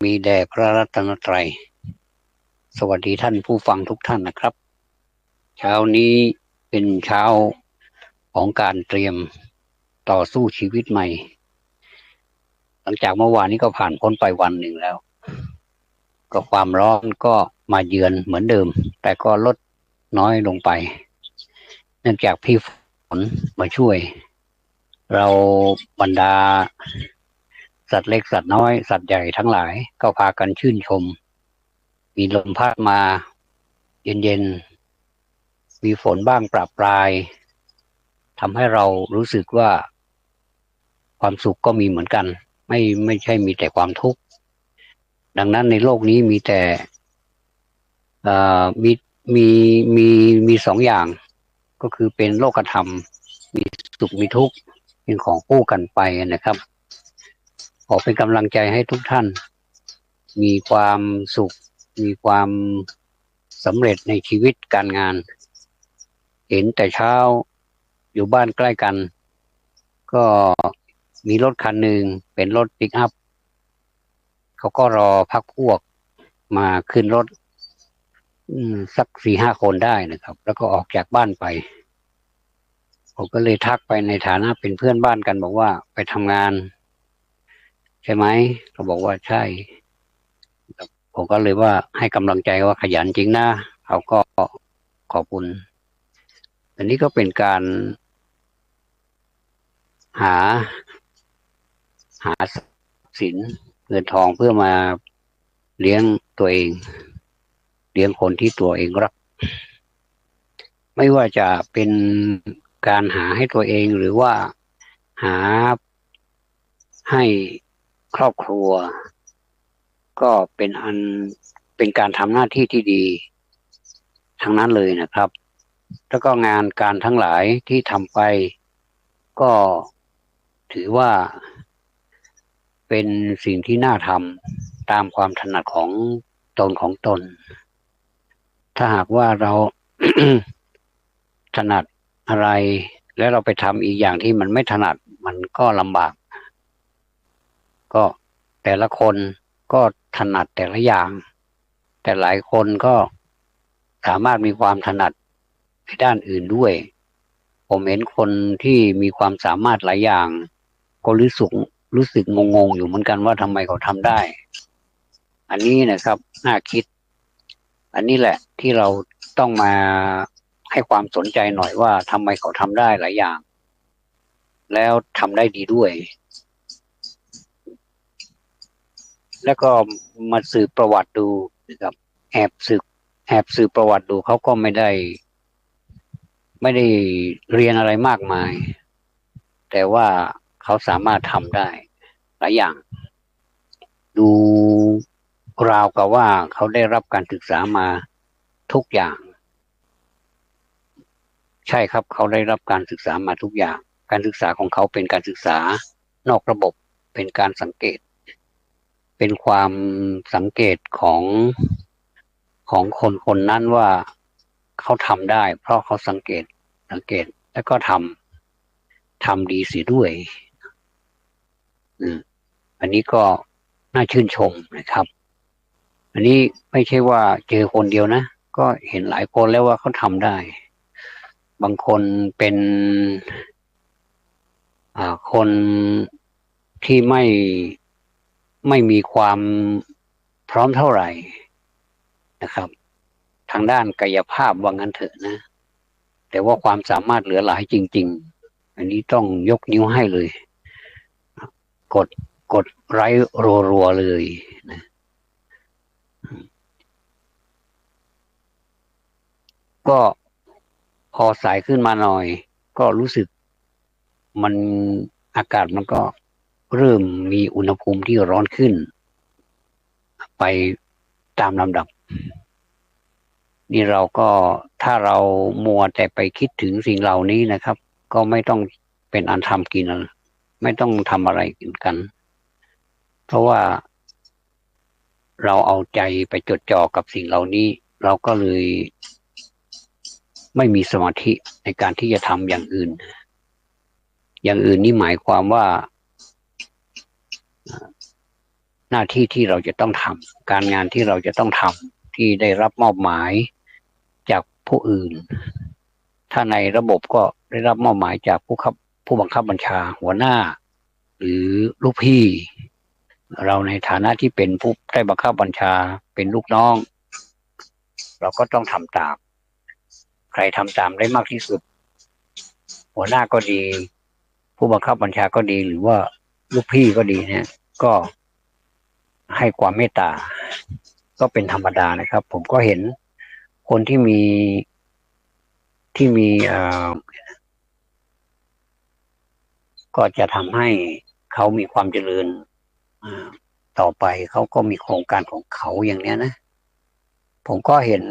มีแด่พระรัตนตรัยสวัสดีท่านผู้ฟังทุกท่านนะครับเช้านี้เป็นเช้าของการเตรียมต่อสู้ชีวิตใหม่หลังจากเมื่อวานนี้ก็ผ่านพ้นไปวันหนึ่งแล้วก็ความร้อนก็มาเยือนเหมือนเดิมแต่ก็ลดน้อยลงไปเนื่องจากพี่ฝนมาช่วยเราบรรดาสัตว์เล็กสัตว์น้อยสัตว์ใหญ่ทั้งหลายก็พากันชื่นชมมีลมพัดมาเย็นๆมีฝนบ้างประปรายทำให้เรารู้สึกว่าความสุขก็มีเหมือนกันไม่ใช่มีแต่ความทุกข์ดังนั้นในโลกนี้มีแต่เอ่อมีมีมีสองอย่างก็คือเป็นโลกธรรมมีสุขมีทุกข์เป็นของคู่กันไปนะครับขอเป็นกำลังใจให้ทุกท่านมีความสุขมีความสำเร็จในชีวิตการงานเห็นแต่เช้าอยู่บ้านใกล้กันก็มีรถคันหนึ่งเป็นรถปิกอัพเขาก็รอพักพวกมาขึ้นรถสัก4-5 คนได้นะครับแล้วก็ออกจากบ้านไปผมก็เลยทักไปในฐานะเป็นเพื่อนบ้านกันบอกว่าไปทำงานใช่ไหมเขาบอกว่าใช่ผมก็เลยว่าให้กำลังใจว่าขยันจริงนะเขาก็ขอบคุณอันนี้ก็เป็นการหาทรัพย์สินเงินทองเพื่อมาเลี้ยงตัวเองเลี้ยงคนที่ตัวเองรักไม่ว่าจะเป็นการหาให้ตัวเองหรือว่าหาให้ครอบครัวก็เป็นการทำหน้าที่ที่ดีทั้งนั้นเลยนะครับแล้วก็งานการทั้งหลายที่ทำไปก็ถือว่าเป็นสิ่งที่น่าทำตามความถนัดของตนถ้าหากว่าเรา ถนัดอะไรแล้วเราไปทำอีกอย่างที่มันไม่ถนัดมันก็ลำบากก็แต่ละคนก็ถนัดแต่ละอย่างแต่หลายคนก็สามารถมีความถนัดในด้านอื่นด้วยผมเห็นคนที่มีความสามารถหลายอย่างก็รู้สึกงงๆอยู่เหมือนกันว่าทำไมเขาทำได้อันนี้นะครับน่าคิดอันนี้แหละที่เราต้องมาให้ความสนใจหน่อยว่าทำไมเขาทำได้หลายอย่างแล้วทำได้ดีด้วยแล้วก็มาสืบประวัติดูนะครับแอบสืบประวัติดูเขาก็ไม่ได้เรียนอะไรมากมายแต่ว่าเขาสามารถทำได้หลายอย่างดูราวกับว่าเขาได้รับการศึกษามาทุกอย่างใช่ครับเขาได้รับการศึกษามาทุกอย่างการศึกษาของเขาเป็นการศึกษานอกระบบเป็นการสังเกตเป็นความสังเกตของคนคนนั้นว่าเขาทำได้เพราะเขาสังเกตแล้วก็ทำดีเสียด้วยอันนี้ก็น่าชื่นชมนะครับอันนี้ไม่ใช่ว่าเจอคนเดียวนะก็เห็นหลายคนแล้วว่าเขาทำได้บางคนเป็นคนที่ไม่มีความพร้อมเท่าไหร่นะครับทางด้านกายภาพว่างั้นเถอะนะแต่ว่าความสามารถเหลือหลายจริงๆอันนี้ต้องยกนิ้วให้เลยกดไลค์รัวๆเลยนะก็พอสายขึ้นมาหน่อยก็รู้สึกมันอากาศมันก็เริ่มมีอุณหภูมิที่ร้อนขึ้นไปตามลำดับนี่เราก็ถ้าเรามัวแต่ไปคิดถึงสิ่งเหล่านี้นะครับก็ไม่ต้องเป็นอันทำกินไม่ต้องทำอะไรกันเพราะว่าเราเอาใจไปจดจ่อกับสิ่งเหล่านี้เราก็เลยไม่มีสมาธิในการที่จะทำอย่างอื่นนี่หมายความว่า หน้าที่ที่เราจะต้องทำการงานที่เราจะต้องทำที่ได้รับมอบหมายจากผู้อื่นถ้าในระบบก็ได้รับมอบหมายจากผู้บังคับบัญชาหัวหน้าหรือลูกพี่เราในฐานะที่เป็นผู้ได้บังคับบัญชาเป็นลูกน้องเราก็ต้องทำตามใครทำตามได้มากที่สุดหัวหน้าก็ดีผู้บังคับบัญชาก็ดีหรือว่าลูกพี่ก็ดีเนี่ยก็ให้ความเมตตาก็เป็นธรรมดานะครับผมก็เห็นคนที่มีก็จะทำให้เขามีความเจริญต่อไปเขาก็มีโครงการของเขาอย่างเนี้ยนะผมก็เห็น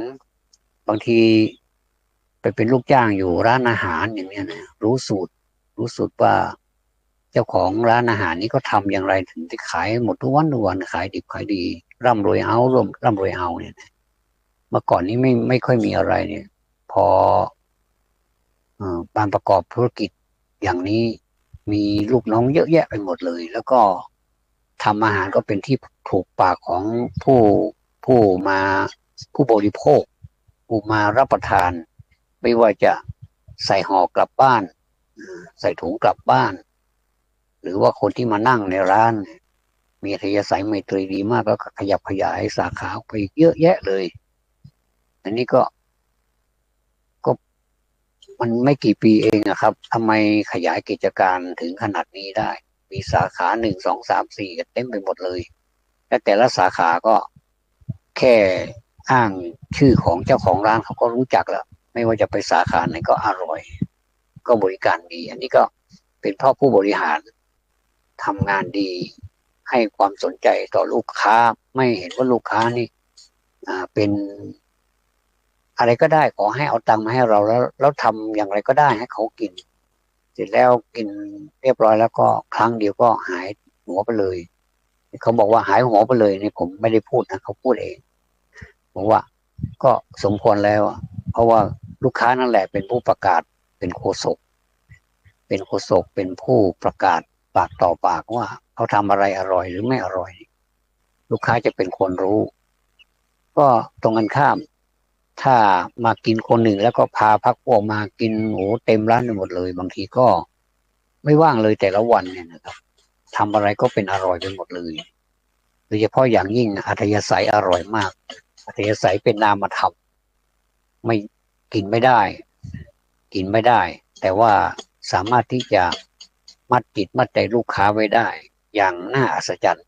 บางทีไปเป็นลูกจ้างอยู่ร้านอาหารอย่างเนี้ยนะรู้สูตรว่าเจ้าของร้านอาหารนี้ก็ทำอย่างไรถึงจะขายหมดทุกวันขายดิบขายดีร่ำรวยเอาเนี่ยนะเมื่อก่อนนี้ไม่ค่อยมีอะไรเนี่ยพอการประกอบธุรกิจอย่างนี้มีลูกน้องเยอะแยะไปหมดเลยแล้วก็ทำอาหารก็เป็นที่ถูกปากของผู้มาผู้บริโภคผู้มารับประทานไม่ว่าจะใส่ห่อกลับบ้านใส่ถุงกลับบ้านหรือว่าคนที่มานั่งในร้านมีอัธยาศัยไมตรีดีมากแล้วก็ขยับขยายสาขาไปเยอะแยะเลยอันนี้ก็มันไม่กี่ปีเองนะครับทำไมขยายกิจการถึงขนาดนี้ได้มีสาขา1 2 3 4กันเต็มไปหมดเลยและแต่ละสาขาก็แค่อ้างชื่อของเจ้าของร้านเขาก็รู้จักแล้วไม่ว่าจะไปสาขาไหนก็อร่อยก็บริการดีอันนี้ก็เป็นเพราะผู้บริหารทำงานดีให้ความสนใจต่อลูกค้าไม่เห็นว่าลูกค้านี่เป็นอะไรก็ได้ขอให้เอาตังค์มาให้เราแล้วทำอย่างไรก็ได้ให้เขากินเสร็จแล้วกินเรียบร้อยแล้วก็ครั้งเดียวก็หายหัวไปเลยเขาบอกว่าหายหัวไปเลยนี่ผมไม่ได้พูดนะเขาพูดเองบอกว่าก็สมควรแล้วเพราะว่าลูกค้านั่นแหละเป็นผู้ประกาศเป็นโฆษกเป็นผู้ประกาศปากต่อปากว่าเขาทำอะไรอร่อยหรือไม่อร่อยลูกค้าจะเป็นคนรู้ก็ตรงกันข้ามถ้ามากินคนหนึ่งแล้วก็พาพรรคพวกมากินโอ้เต็มร้านไปหมดเลยบางทีก็ไม่ว่างเลยแต่ละวันเนี่ยนะครับทำอะไรก็เป็นอร่อยไปหมดเลยโดยเฉพาะอย่างยิ่งอัธยาศัยอร่อยมากอัธยาศัยเป็นนามธรรมไม่กินไม่ได้แต่ว่าสามารถที่จะมัดจิตมัดใจลูกค้าไว้ได้อย่างน่าอัศจรรย์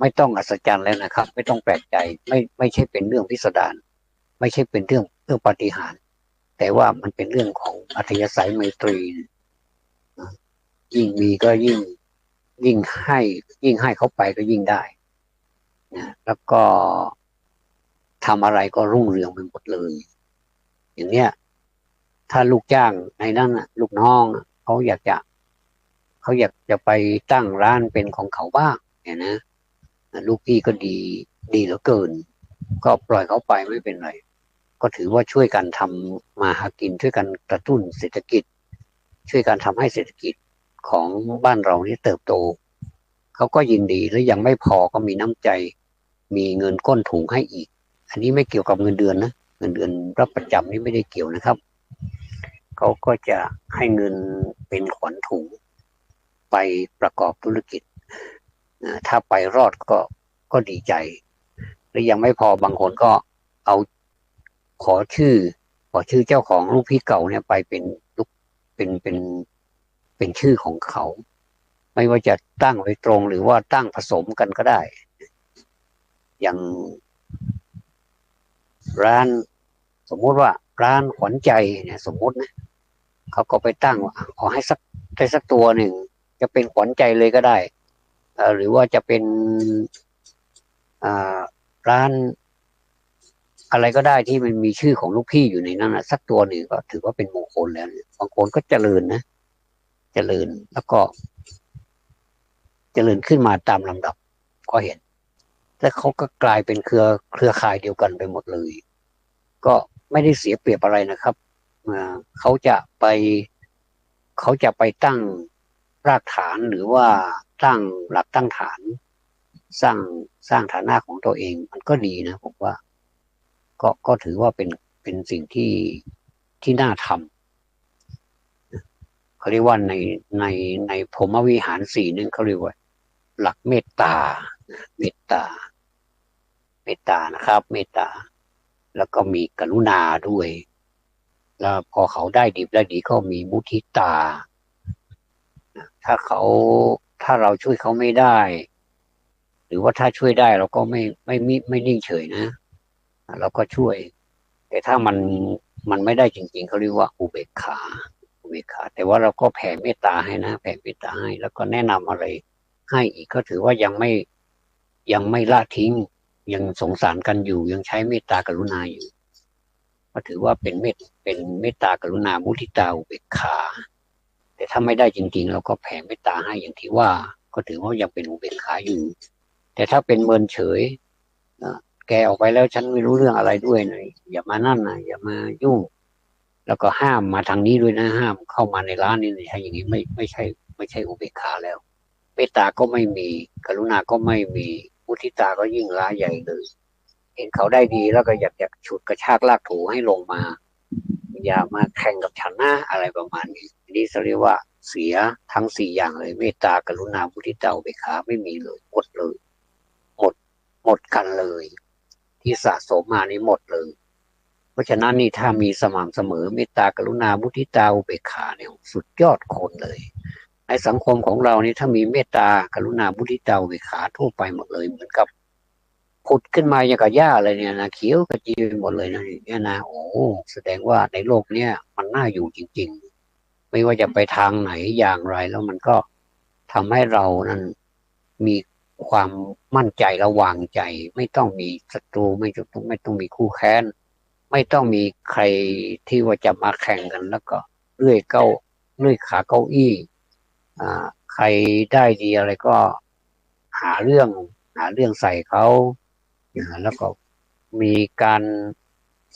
ไม่ต้องอัศจรรย์แล้วนะครับไม่ต้องแปลกใจไม่ใช่เป็นเรื่องพิสดารไม่ใช่เป็นเรื่องปาฏิหาริย์แต่ว่ามันเป็นเรื่องของอัธยาศัยไมตรียิ่งมีก็ยิ่งให้เขาไปก็ยิ่งได้นะแล้วก็ทำอะไรก็รุ่งเรืองไปหมดเลยอย่างเนี้ยถ้าลูกจ้างในนั้นลูกน้องเขาอยากจะไปตั้งร้านเป็นของเขาบ้างเนี่ยนะลูกพี่ก็ดีเหลือเกินก็ปล่อยเขาไปไม่เป็นไรก็ถือว่าช่วยกันทำมาหากินช่วยกันกระตุ้นเศรษฐกิจช่วยกันทำให้เศรษฐกิจของบ้านเรานี่เติบโตเขาก็ยินดีและยังไม่พอก็มีน้ำใจมีเงินก้นถุงให้อีกอันนี้ไม่เกี่ยวกับเงินเดือนนะเงินเดือนรับประจำนี่ไม่ได้เกี่ยวนะครับเขาก็จะให้เงินเป็นขวัญถุงไปประกอบธุรกิจถ้าไปรอดก็ดีใจและยังไม่พอบางคนก็เอาขอชื่อเจ้าของลูกพี่เก่าเนี่ยไปเป็นลูกเป็นชื่อของเขาไม่ว่าจะตั้งไว้ตรงหรือว่าตั้งผสมกันก็ได้อย่างร้านสมมุติว่าร้านขวัญใจเนี่ยสมมุตินะเขาก็ไปตั้งขอให้สักตัวหนึ่งจะเป็นขวัญใจเลยก็ได้หรือว่าจะเป็นร้านอะไรก็ได้ที่มันมีชื่อของลูกพี่อยู่ในนั้นสักตัวหนึ่งก็ถือว่าเป็นมงคลแล้วบางคนก็เจริญนะเจริญแล้วก็เจริญขึ้นมาตามลำดับก็เห็นแต่เขาก็กลายเป็นเครือข่ายเดียวกันไปหมดเลยก็ไม่ได้เสียเปรียบอะไรนะครับเขาจะไปตั้งรากฐานหรือว่าตั้งหลักตั้งฐาน สร้างสร้างฐานะของตัวเองมันก็ดีนะผมว่าก็ถือว่าเป็นสิ่งที่น่าทำเขาเรียกว่าในในพรหมวิหารสี่นึงเขาเรียกว่าหลักเมตตาเมตตาเมตตานะครับเมตตาแล้วก็มีกรุณาด้วยแล้วพอเขาได้ดีได้ดีก็มีมุทิตาถ้าเขาถ้าเราช่วยเขาไม่ได้หรือว่าถ้าช่วยได้เราก็ไม่นิ่งเฉยนะเราก็ช่วยแต่ถ้ามันไม่ได้จริงๆเขาเรียกว่าอุเบกขาอุเบกขาแต่ว่าเราก็แผ่เมตตาให้นะแผ่เมตตาให้แล้วก็แนะนำอะไรให้อีกก็ถือว่ายังไม่ละทิ้งยังสงสารกันอยู่ยังใช้เมตตากรุณาอยู่ก็ถือว่าเป็นเมตตากรุณามุทิตาอุเบกขาแต่ถ้าไม่ได้จริงๆเราก็แผ่เมตตาให้อย่างที่ว่าก็ถือว่ายังเป็นอุเบกขาอยู่แต่ถ้าเป็นเมินเฉยแกออกไปแล้วฉันไม่รู้เรื่องอะไรด้วยนะอย่ามานั่นนะอย่ามายุ่งแล้วก็ห้ามมาทางนี้ด้วยนะห้ามเข้ามาในร้านนี้ใช่อย่างนี้ไม่ใช่อุเบกขาแล้วเมตตาก็ไม่มีกรุณาก็ไม่มีมุทิตาก็ยิ่งร้ายใหญ่เลยเห็นเขาได้ดีแล้วก็อยากฉุดกระชากลากถูให้ลงมาอย่ามาแข่งกับฉันนะอะไรประมาณนี้นี่เรียกว่าเสียทั้งสี่อย่างเลยเมตตากรุณามุทิตาอุเบกขาไม่มีเลยหมดเลยหมดหมดกันเลยที่สะสมมานี่หมดเลยเพราะฉะนั้นนี่ถ้ามีสม่ำเสมอเมตตากรุณามุทิตาอุเบกขาเนี่ยสุดยอดคนเลยในสังคมของเรานี่ถ้ามีเมตตากรุณามุทิตาอุเบกขาทั่วไปหมดเลยเหมือนกับผุดขึ้นมาอย่างกับหญ้าเลยเนี่ยนะเขียวกระจีหมดเลยนะเนี่ยนะโอ้แสดงว่าในโลกเนี้ยมันน่าอยู่จริงๆไม่ว่าจะไปทางไหนอย่างไรแล้วมันก็ทำให้เรานั้นมีความมั่นใจระวางใจไม่ต้องมีศัตรูไม่ต้องมีคู่แค้นไม่ต้องมีใครที่ว่าจะมาแข่งกันแล้วก็เลื่อยเก้าเลื่อยขาเก้าอี้ใครได้ดีอะไรก็หาเรื่องหาเรื่องใส่เขาแล้วก็มีการ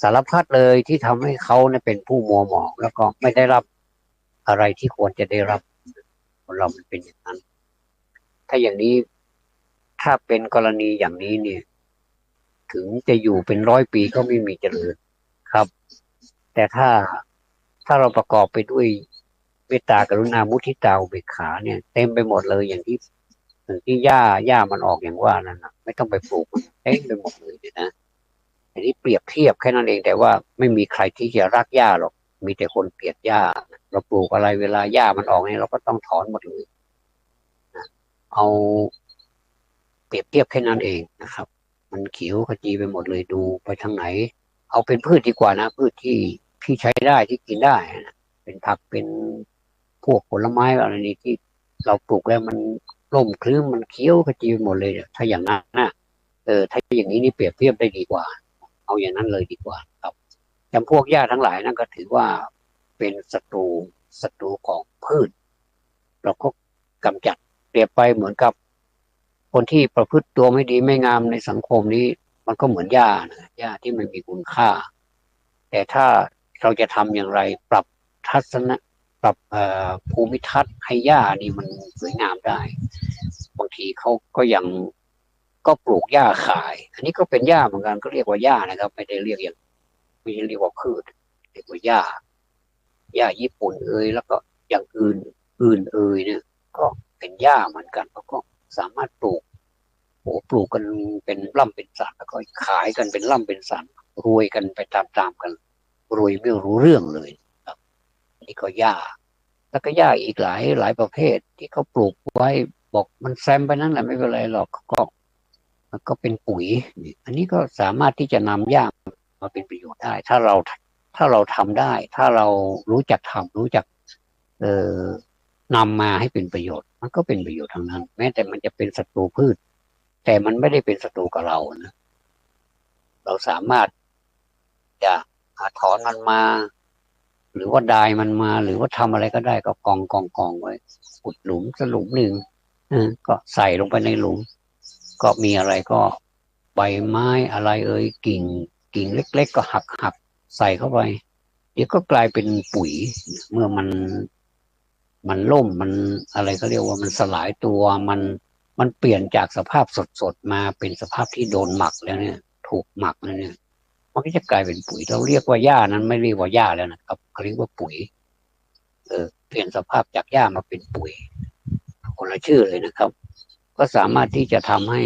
สารพัดเลยที่ทำให้เขาเนี่ยเป็นผู้มัวหมองแล้วก็ไม่ได้รับอะไรที่ควรจะได้รับคนเรามันเป็นอย่างนั้นถ้าอย่างนี้ถ้าเป็นกรณีอย่างนี้เนี่ยถึงจะอยู่เป็น100 ปีก็ไม่มีเจริญครับแต่ถ้าเราประกอบไปด้วยเมตตากรุณามุทิตาอุเบกขาเนี่ยเต็มไปหมดเลยอย่างที่หญ้ามันออกอย่างว่านั่นนะไม่ต้องไปปลูกเต็มไปหมดเลยนะอันนี้เปรียบเทียบแค่นั้นเองแต่ว่าไม่มีใครที่จะรักหญ้าหรอกมีแต่คนเกลียดหญ้าเราปลูกอะไรเวลาหญ้ามันออกเนี่ยเราก็ต้องถอนหมดเลยนะเอาเปรียบเทียบแค่นั้นเองนะครับมันเขียวขจีไปหมดเลยดูไปทางไหนเอาเป็นพืชดีกว่านะพืชที่ใช้ได้ที่กินได้นะเป็นผักเป็นพวกผลไม้อะไรนี่ที่เราปลูกแล้วมันร่มครึ้มมันเขียวขจีไปหมดเลยเนี่ยถ้าอย่างนั้นนะถ้าอย่างนี้นี่เปรียบเทียบได้ดีกว่าเอาอย่างนั้นเลยดีกว่าครับจำพวกหญ้าทั้งหลายนั่นก็ถือว่าเป็นศัตรูของพืชเราก็กำจัดเปรียบไปเหมือนกับคนที่ประพฤติตัวไม่ดีไม่งามในสังคมนี้มันก็เหมือนหญ้านะหญ้าที่ไม่มีคุณค่าแต่ถ้าเราจะทำอย่างไรปรับทัศนะปรับภูมิทัศน์ให้หญ้านี่มันสวยงามได้บางทีเขาก็ยังก็ปลูกหญ้าขายอันนี้ก็เป็นหญ้าเหมือนกันก็เรียกว่าหญ้านะครับไม่ได้เรียกอย่างไม่ได้เรียกว่าพืชเรียกว่าหญ้าญี่ปุ่นแล้วก็อย่างอื่นเนี่ยก็เป็นหญ้าเหมือนกันแล้วก็สามารถปลูกปลูกกันเป็นล่ำเป็นสันแล้วก็ขายกันเป็นล่ำเป็นสันรวยกันไปตามๆกันรวยไม่รู้เรื่องเลยครับนี่ก็หญ้าแล้วก็หญ้าอีกหลายประเภทที่เขาปลูกไว้บอกมันแซมไปนั่นแหละไม่เป็นไรหรอกก็มันก็เป็นปุ๋ยอันนี้ก็สามารถที่จะนำหญ้ามาเป็นประโยชน์ได้ถ้าเราทำได้ถ้าเรารู้จักทำรู้จักเอ่อนำมาให้เป็นประโยชน์มันก็เป็นประโยชน์ทั้งนั้นแม้แต่มันจะเป็นศัตรูพืชแต่มันไม่ได้เป็นศัตรูกับเรานะเราสามารถจะถอนมันมาหรือว่าดายมันมาหรือว่าทำอะไรก็ได้ก็กองไว้ขุดหลุมสักหลุมหนึ่งก็ใส่ลงไปในหลุมก็มีอะไรก็ใบไม้อะไรกิ่งเล็กๆก็หักใส่เข้าไปเดี๋ยวก็กลายเป็นปุ๋ยเมื่อมันล่มมันอะไรเขาเรียกว่ามันสลายตัวมัน มันเปลี่ยนจากสภาพสดๆมาเป็นสภาพที่โดนหมักแล้วเนี่ยถูกหมักแล้วเนี่ยมันก็จะกลายเป็นปุ๋ยเราเรียกว่าหญ้านั้นไม่เรียกว่าหญ้าแล้วนะครับเขาเรียกว่าปุ๋ยเปลี่ยนสภาพจากหญ้ามาเป็นปุ๋ยคนละชื่อเลยนะครับก็สามารถที่จะทำให้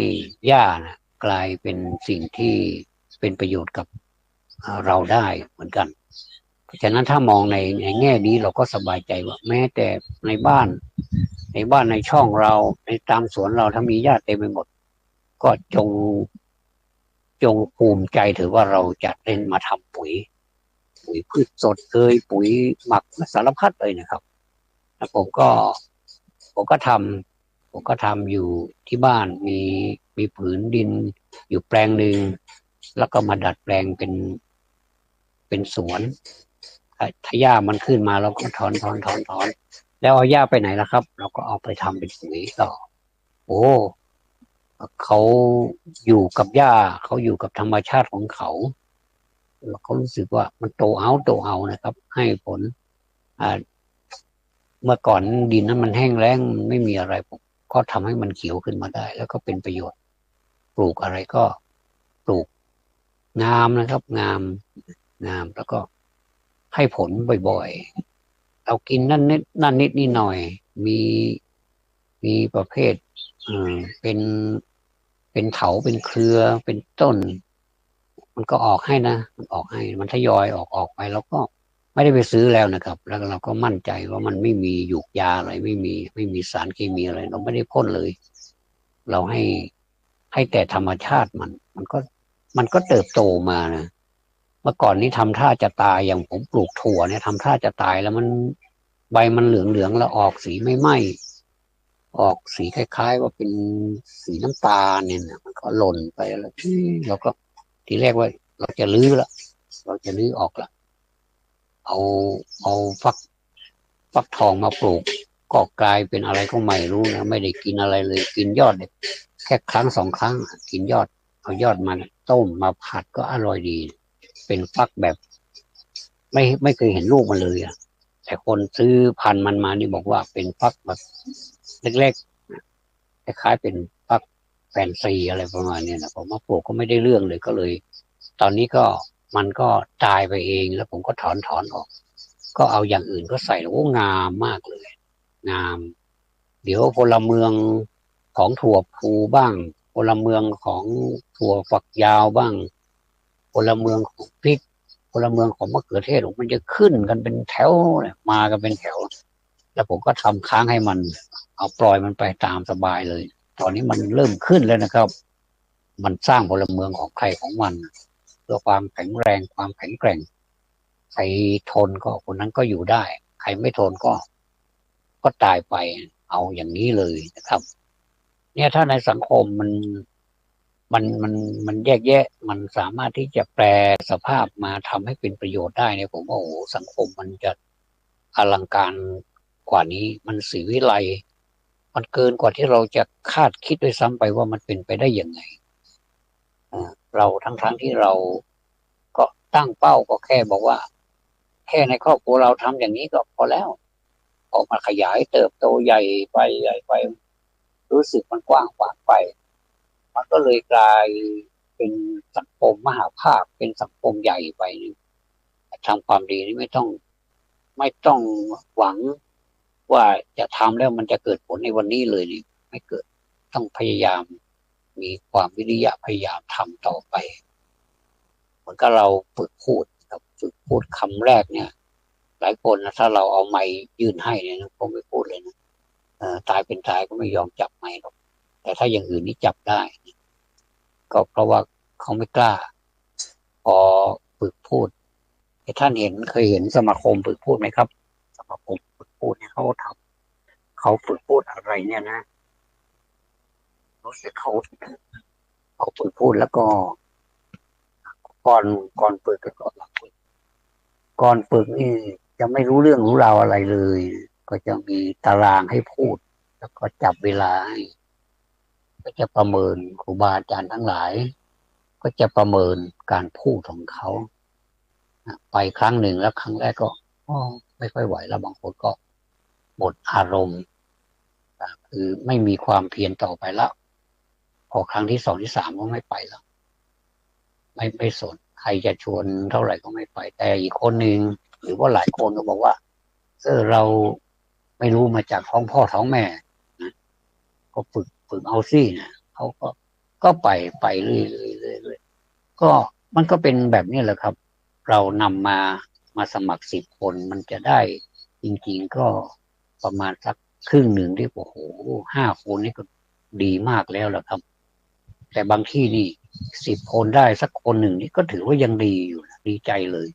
หญ้านะกลายเป็นสิ่งที่เป็นประโยชน์กับเราได้เหมือนกันเพราะฉะนั้นถ้ามองในแง่นี้เราก็สบายใจว่าแม้แต่ในบ้านในช่องเราในตามสวนเราถ้ามีหญ้าเต็มไปหมดก็จงภูมิใจถือว่าเราจะเล่นมาทำปุ๋ยพืชสดปุ๋ยหมักสารพัดเลยนะครับแล้วผมก็ทำอยู่ที่บ้านมีผืนดินอยู่แปลงหนึ่งแล้วก็มาดัดแปลงเป็นสวนถ้าหญ้ามันขึ้นมาเราก็ถอนแล้วเอาหญ้าไปไหนล่ะครับเราก็เอาไปทำเป็นปุ๋ยต่อโอ้เขาอยู่กับหญ้าเขาอยู่กับธรรมชาติของเขาแล้วเขารู้สึกว่ามันโตเอานะครับให้ผลอ่าเมื่อก่อนดินนั้นมันแห้งแล้งมันไม่มีอะไรผมก็ทำให้มันเขียวขึ้นมาได้แล้วก็เป็นประโยชน์ปลูกอะไรก็ปลูกงามนะครับงามแล้วก็ให้ผลบ่อยๆเรากินนั่นนิดนี่หน่อยมีมีประเภทเป็นเถาเป็นเครือเป็นต้นมันก็ออกให้นะมันออกให้มันทยอยออกไปแล้วก็ไม่ได้ไปซื้อแล้วนะครับแล้วเราก็มั่นใจว่ามันไม่มีหยูกยาอะไรไม่มีสารเคมีอะไรเราไม่ได้พ่นเลยเราให้แต่ธรรมชาติมันก็เติบโตมานะเมื่อก่อนนี้ทำท่าจะตายอย่างผมปลูกถั่วเนี่ยทำท่าจะตายแล้วมันใบมันเหลืองแล้วออกสีไม่ไหม้ออกสีคล้ายๆว่าเป็นสีน้ำตาลเนี่ยนะมันก็หล่นไปแล้วเราก็ทีแรกว่าเราจะรื้อละเราจะรื้อออกละเอาเอาฟักทองมาปลูกก็กลายเป็นอะไรก็ไม่รู้นะไม่ได้กินอะไรเลยกินยอดแค่ครั้งสองครั้งกินยอดเอายอดมาต้มมาผัดก็อร่อยดีเป็นฟักแบบไม่เคยเห็นลูกมันเลยอ่ะแต่คนซื้อพันธุ์มันมานี่บอกว่าเป็นฟักแบบเล็กๆคล้ายๆเป็นฟักแฟนซีอะไรประมาณนี้นะผมมาปลูกก็ไม่ได้เรื่องเลยก็เลยตอนนี้ก็มันก็ตายไปเองแล้วผมก็ถอนออกก็เอาอย่างอื่นก็ใส่โอ้งามมากเลยงามเดี๋ยวพลเมืองของถั่วพูบ้างพลเมืองของถั่วฝักยาวบ้างพลเมืองของพริกพลเมืองของมะเขือเทศมันจะขึ้นกันเป็นแถวมากันเป็นแถวแล้วผมก็ทำค้างให้มันเอาปล่อยมันไปตามสบายเลยตอนนี้มันเริ่มขึ้นแล้วนะครับมันสร้างพลเมืองของใครของมันเพื่อความแข็งแรงความแข็งแกร่งใครทนก็คนนั้นก็อยู่ได้ใครไม่ทนก็ตายไปเอาอย่างนี้เลยนะครับเนี่ยถ้าในสังคมมันมันแยกแยะมันสามารถที่จะแปลสภาพมาทำให้เป็นประโยชน์ได้เนี่ยผมว่าโอ้โหสังคมมันจะอลังการกว่านี้มันศรีวิไลมันเกินกว่าที่เราจะคาดคิดด้วยซ้ำไปว่ามันเป็นไปได้ยังไงเราทั้งที่เราก็ตั้งเป้าก็แค่บอกว่าแค่ในครอบครัวเราทำอย่างนี้ก็พอแล้วออกมาขยายเติบโตใหญ่ไปรู้สึกมันกว้างขวางไปมันก็เลยกลายเป็นสังคมมหาภาคเป็นสังคมใหญ่ไปทำความดีนี่ไม่ต้องหวังว่าจะทำแล้วมันจะเกิดผลในวันนี้เลยนี่ไม่เกิดต้องพยายามมีความวิริยะพยายามทำต่อไปเหมือนกับเราฝึกพูดครับฝึกพูดคำแรกเนี่ยหลายคนนะถ้าเราเอาไมค์ยื่นให้เนี่ยนะผมไม่พูดเลยนะตายเป็นตายก็ไม่ยอมจับไมค์หรอกแต่ถ้าอย่างอื่นนี่จับได้ก็เพราะว่าเขาไม่กล้าพอฝึกพูดท่านเคยเห็นสมาคมฝึกพูดไหมครับสมาคมฝึกพูดเนี่ยเขาฝึกพูดอะไรเนี่ยนะรู้สึกเขาฝึกพูดแล้วก็ก่อนก่อนฝึกกับก่อนหลังฝึกก่อนฝึกนี่จะไม่รู้เรื่องรู้ราวอะไรเลยก็จะมีตารางให้พูดแล้วก็จับเวลาให้ก็จะประเมินครูบาอาจารย์ทั้งหลายก็จะประเมินการพูดของเขาไปครั้งหนึ่งแล้วครั้งแรกก็ไม่ค่อยไหวแล้วบางคนก็หมดอารมณ์ คือไม่มีความเพียรต่อไปแล้วพอครั้งที่สองที่สามก็ไม่ไปแล้วไม่สนใครจะชวนเท่าไหร่ก็ไม่ไปแต่อีกคนหนึ่งหรือว่าหลายคนก็บอกว่าเราไม่รู้มาจากท้องพ่อท้องแม่นะก็ฝึกเอาซี่นะเขาก็ไปเรื่อยก็มันก็เป็นแบบนี้แหละครับเรานำมาสมัคร10 คนมันจะได้จริงๆก็ประมาณสักครึ่งหนึ่งที่โอ้โห5 คนนี่ก็ดีมากแล้วแหละครับแต่บางที่นี่10 คนได้สักคนหนึ่งนี่ก็ถือว่ายังดีอยู่นะดีใจเลย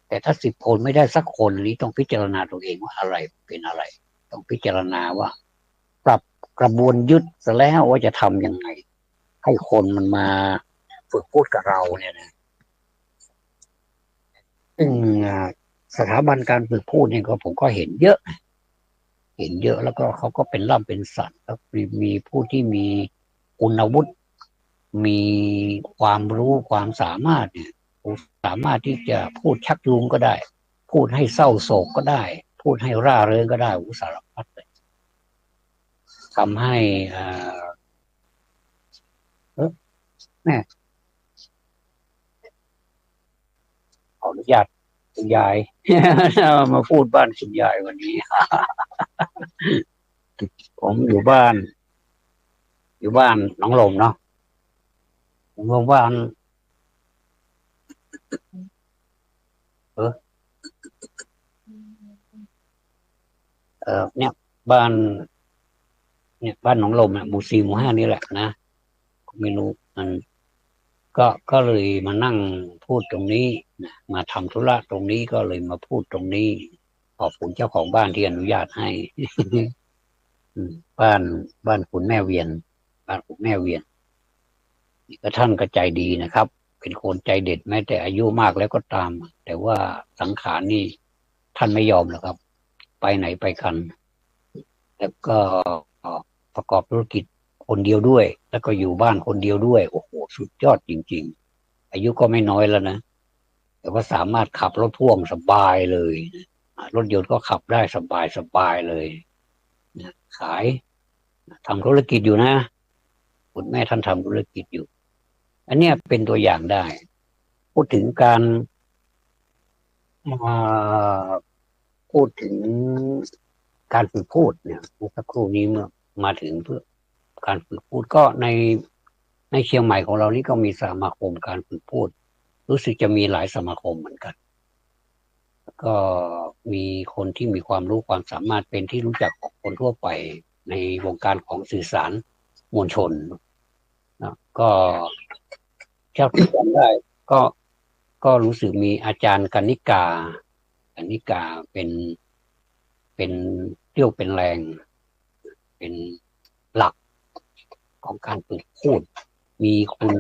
แต่ถ้า10 คนไม่ได้สักคนนี้ต้องพิจารณาตัวเองว่าอะไรเป็นอะไรต้องพิจารณาว่าปรับกระบวนยุทธ์ซะแล้วว่าจะทำยังไงให้คนมันมาฝึกพูดกับเราเนี่ยนะ ซึ่งสถาบันการฝึกพูดเนี่ยก็ผมก็เห็นเยอะแล้วก็เขาก็เป็นล่ำเป็นสันแล้วมีผู้ที่มีคุณวุฒิมีความรู้ความสามารถเนี่ยสามารถที่จะพูดชักจูงก็ได้พูดให้เศร้าโศกก็ได้พูดให้ร่าเริงก็ได้สารพัดเลยทำให้เออแม่ขออนุญาตคุณยายมาพูดบ้านคุณยายวันนี้ผมอยู่บ้านหนองลมเนาะผมว่าบ้านเออเนี่ยบ้านเนี่ยบ้านหนองลมเนี่ยหมู่ 4 หมู่ 5นี่แหละนะไม่รู้มันก็เลยมานั่งพูดตรงนี้นะมาทำธุระตรงนี้ก็เลยมาพูดตรงนี้ขอบคุณเจ้าของบ้านที่อนุญาตให้อืมบ้านบ้านคุณแม่เวียนบ้านคุณแม่เวียนก็ท่านก็ใจดีนะครับเป็นคนใจเด็ดแม้แต่อายุมากแล้วก็ตามแต่ว่าสังขารนี่ท่านไม่ยอมหรอกครับไปไหนไปกันแล้วก็ประกอบธุรกิจคนเดียวด้วยแล้วก็อยู่บ้านคนเดียวด้วยโอ้โหสุดยอดจริงๆอายุก็ไม่น้อยแล้วนะแต่ว่าสามารถขับรถพ่วงสบายเลยรถยนต์ก็ขับได้สบายเลยขายทำธุรกิจอยู่นะคุณแม่ท่านทำธุรกิจอยู่อันเนี้ยเป็นตัวอย่างได้พูดถึงการพูดถึงการฝึกพูดเนี่ยเมื่อสักครู่นี้เมื่อมาถึงเพื่อการฝึกพูดก็ในเชียงใหม่ของเรานี่ก็มีสมาคมการฝึกพูดรู้สึกจะมีหลายสมาคมเหมือนกันก็มีคนที่มีความรู้ความสามารถเป็นที่รู้จักของคนทั่วไปในวงการของสื่อสารมวลชนนะก็เท่าที่จำได้ก็ก็รู้สึกมีอาจารย์กนิกาเป็นเรี่ยวเป็นแรงเป็นหลักของการฝึกพูดมีคุณ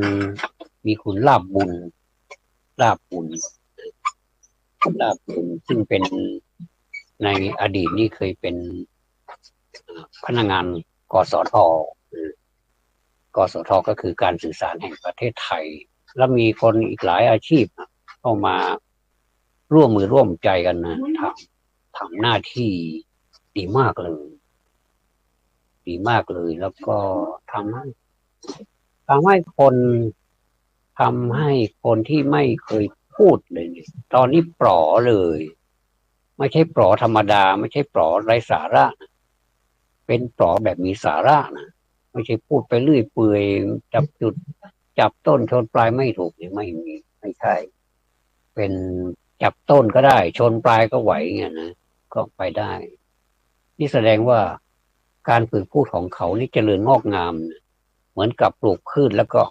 มีคุณลาบบุญซึ่งเป็นในอดีตนี่เคยเป็นพนักงานกสทกสทก็คือการสื่อสารแห่งประเทศไทยแล้วมีคนอีกหลายอาชีพเข้ามาร่วมมือร่วมใจกันนะทำหน้าที่ดีมากเลยแล้วก็ทำให้ทำให้คนทำให้คนที่ไม่เคยพูดเลยเนี่ยตอนนี้ปลอเลยไม่ใช่ปลอธรรมดาไม่ใช่ปลอไร้สาระเป็นปลอแบบมีสาระนะไม่ใช่พูดไปเรื่อยเปื่อยจับจุดจับต้นชนปลายไม่ถูกเนี่ยไม่มีไม่ใช่เป็นจับต้นก็ได้ชนปลายก็ไหวเงี้ยนะก็ไปได้นี่แสดงว่าการฝึกพูดของเขานี่เจริญงอกงามเหมือนกับปลูกพืชแล้วก็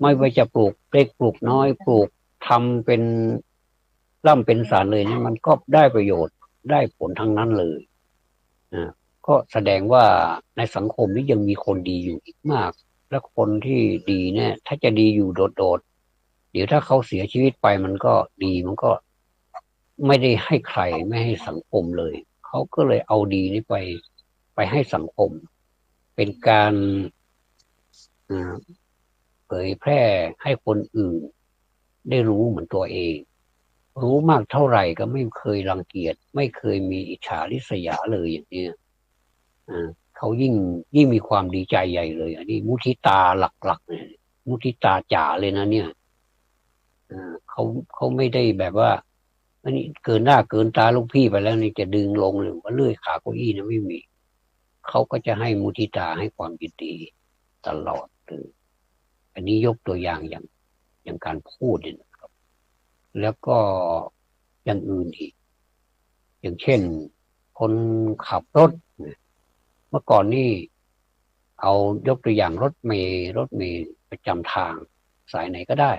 ไม่ว่าจะปลูกเล็กปลูกน้อยปลูกทำเป็นร่ำเป็นสารเลยนี่มันก็ได้ประโยชน์ได้ผลทั้งนั้นเลยนะก็แสดงว่าในสังคมนี้ยังมีคนดีอยู่อีกมากและคนที่ดีเนี่ยถ้าจะดีอยู่โดดๆเดี๋ยวถ้าเขาเสียชีวิตไปมันก็ดีมันก็ไม่ได้ให้ใครไม่ให้สังคมเลยเขาก็เลยเอาดีนี้ไปให้สังคมเป็นการเผยแพร่ให้คนอื่นได้รู้เหมือนตัวเองรู้มากเท่าไหร่ก็ไม่เคยรังเกียจไม่เคยมีอิจฉาริษยาเลยอย่างนี้เขา เขายิ่งมีความดีใจใหญ่เลยอันนี้มุทิตาหลักๆเนี่ยมุทิตาจ๋าเลยนะเนี่ยเขาไม่ได้แบบว่าอันนี้เกินหน้าเกินตาลูกพี่ไปแล้วนี่จะดึงลงหรือว่าเลื่อยขาเก้าอี้นะไม่มีเขาก็จะให้มุทิตาให้ความยินดีตลอดเลยอันนี้ยกตัวอย่างอย่างการพูดเนี่ยนะครับแล้วก็อย่างอื่นอีกอย่างเช่นคนขับรถเมื่อก่อนนี่เอายกตัวอย่างรถเมล์ประจำทางสายไหนก็ได้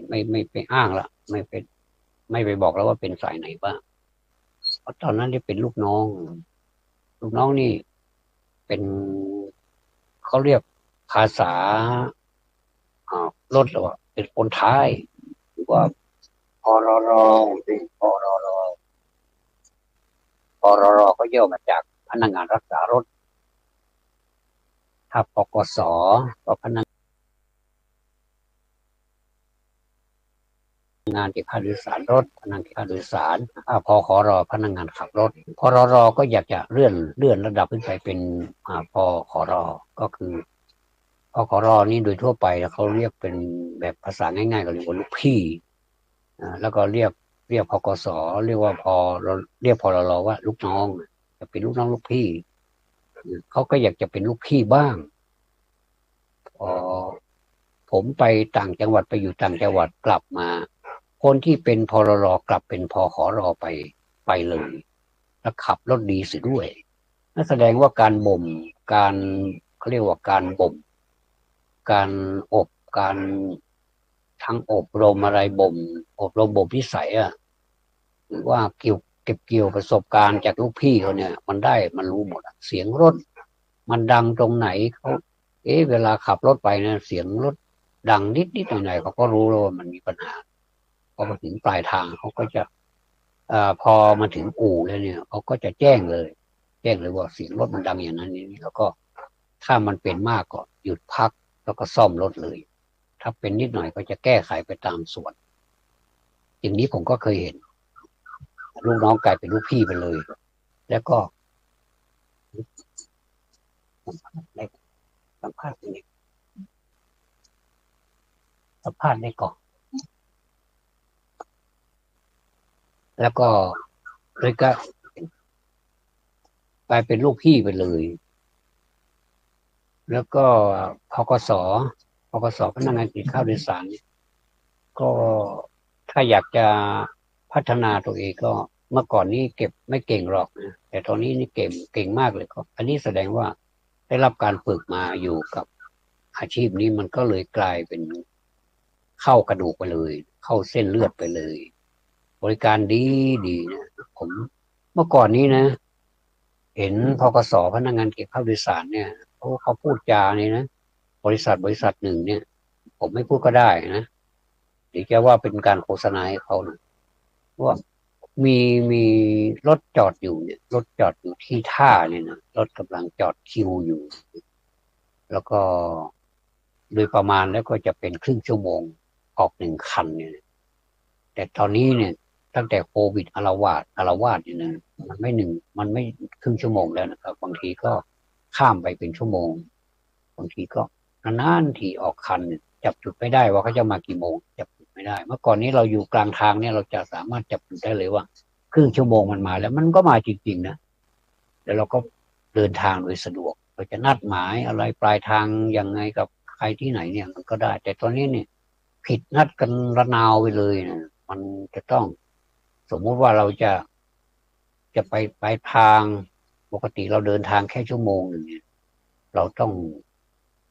ไม่ไปอ้างละไม่ไปบอกแล้วว่าเป็นสายไหนบ้างเพราะตอนนั้นที่เป็นลูกน้องนี่เป็นเขาเรียกภาษารถหรือว่าเป็นคนท้ายหรือว่าพรรพรรก็ย่อมาจากพนักงานรักษารถถ้าปกสก็พนักงานเก็บค่าโดยสารรถพนักงานเก็บค่าโดยสารพขรพนักงานขับรถพรรก็อยากจะเลื่อนระดับขึ้นไปเป็นพขรก็คือพขรนี่โดยทั่วไปเขาเรียกเป็นแบบภาษาง่ายๆก็เรียกว่าลูกพี่แล้วก็เรียกพกสเรียกว่าเรียกพรรว่าลูกน้องจะเป็นลูกน้องลูกพี่เขาก็อยากจะเป็นลูกพี่บ้างพอผมไปต่างจังหวัดไปอยู่ต่างจังหวัดกลับมาคนที่เป็นพรรกลับเป็นพขรไปเลยแล้วขับรถดีเสียด้วยนั่นแสดงว่าการบ่มการเขาเรียกว่าการบ่มการอบการทั้งอบรมอะไรอบรมบ่มนิสัยหรือว่าเก็บเกี่ยวประสบการณ์จากลูกพี่เขาเนี่ยมันรู้หมดเสียงรถมันดังตรงไหนเขาเวลาขับรถไปเนี่ยเสียงรถดังนิดหน่อยเขาก็รู้แล้วว่ามันมีปัญหาพอมาถึงปลายทางเขาก็จะพอมาถึงอู่แล้วเนี่ยเขาก็จะแจ้งเลยว่าเสียงรถมันดังอย่างนั้นนี่แล้วก็ถ้ามันเป็นมากก็หยุดพักแล้วก็ซ่อมรถเลยถ้าเป็นนิดหน่อยก็จะแก้ไขไปตามส่วนอย่างนี้ผมก็เคยเห็นลูกน้องกลายเป็นลูกพี่ไปเลย แล้วก็สัมภาษณ์ในสัมภาษณ์ในกล่องแล้วก็เลยก็กลายเป็นลูกพี่ไปเลย แล้วก็พกสพนักงานกินข้าวโดยสารเนี่ยก็ถ้าอยากจะพัฒนาตัวเองก็เมื่อก่อนนี้เก็บไม่เก่งหรอกนะแต่ตอนนี้นี่เก่งมากเลยก็อันนี้แสดงว่าได้รับการฝึกมาอยู่กับอาชีพนี้มันก็เลยกลายเป็นเข้ากระดูกไปเลยเข้าเส้นเลือดไปเลยบริการดีนะผมเมื่อก่อนนี้นะเห็นพกสพนักงานเก็บข้าวโดยสารเนี่ยเขาพูดจาเนี่ยนะบริษัทหนึ่งเนี่ยผมไม่พูดก็ได้นะหรือจะว่าเป็นการโฆษณาให้เขานะว่ามีมีรถจอดอยู่เนี่ยรถจอดอยู่ที่ท่าเนี่ยนะรถกำลังจอดคิวอยู่แล้วก็โดยประมาณแล้วก็จะเป็นครึ่งชั่วโมงออกหนึ่งคันเนี่ยแต่ตอนนี้เนี่ยตั้งแต่โควิดอาละวาดเนี่ยนะมันไม่ครึ่งชั่วโมงแล้วนะครับบางทีก็ข้ามไปเป็นชั่วโมงบางทีก็นานๆทีออกคันจับจุดไม่ได้ว่าเขาจะมากี่โมงจับจุดไม่ได้เมื่อก่อนนี้เราอยู่กลางทางเนี่ยเราจะสามารถจับจุดได้เลยว่าครึ่งชั่วโมงมันมาแล้วมันก็มาจริงๆนะแล้วเราก็เดินทางโดยสะดวกเราจะนัดหมายอะไรปลายทางยังไงกับใครที่ไหนเนี่ยมันก็ได้แต่ตอนนี้เนี่ยผิดนัดกันระนาวไปเลยนะมันจะต้องสมมุติว่าเราจะไปทางปกติเราเดินทางแค่ชั่วโมงหนึ่งเนี่ยเราต้อง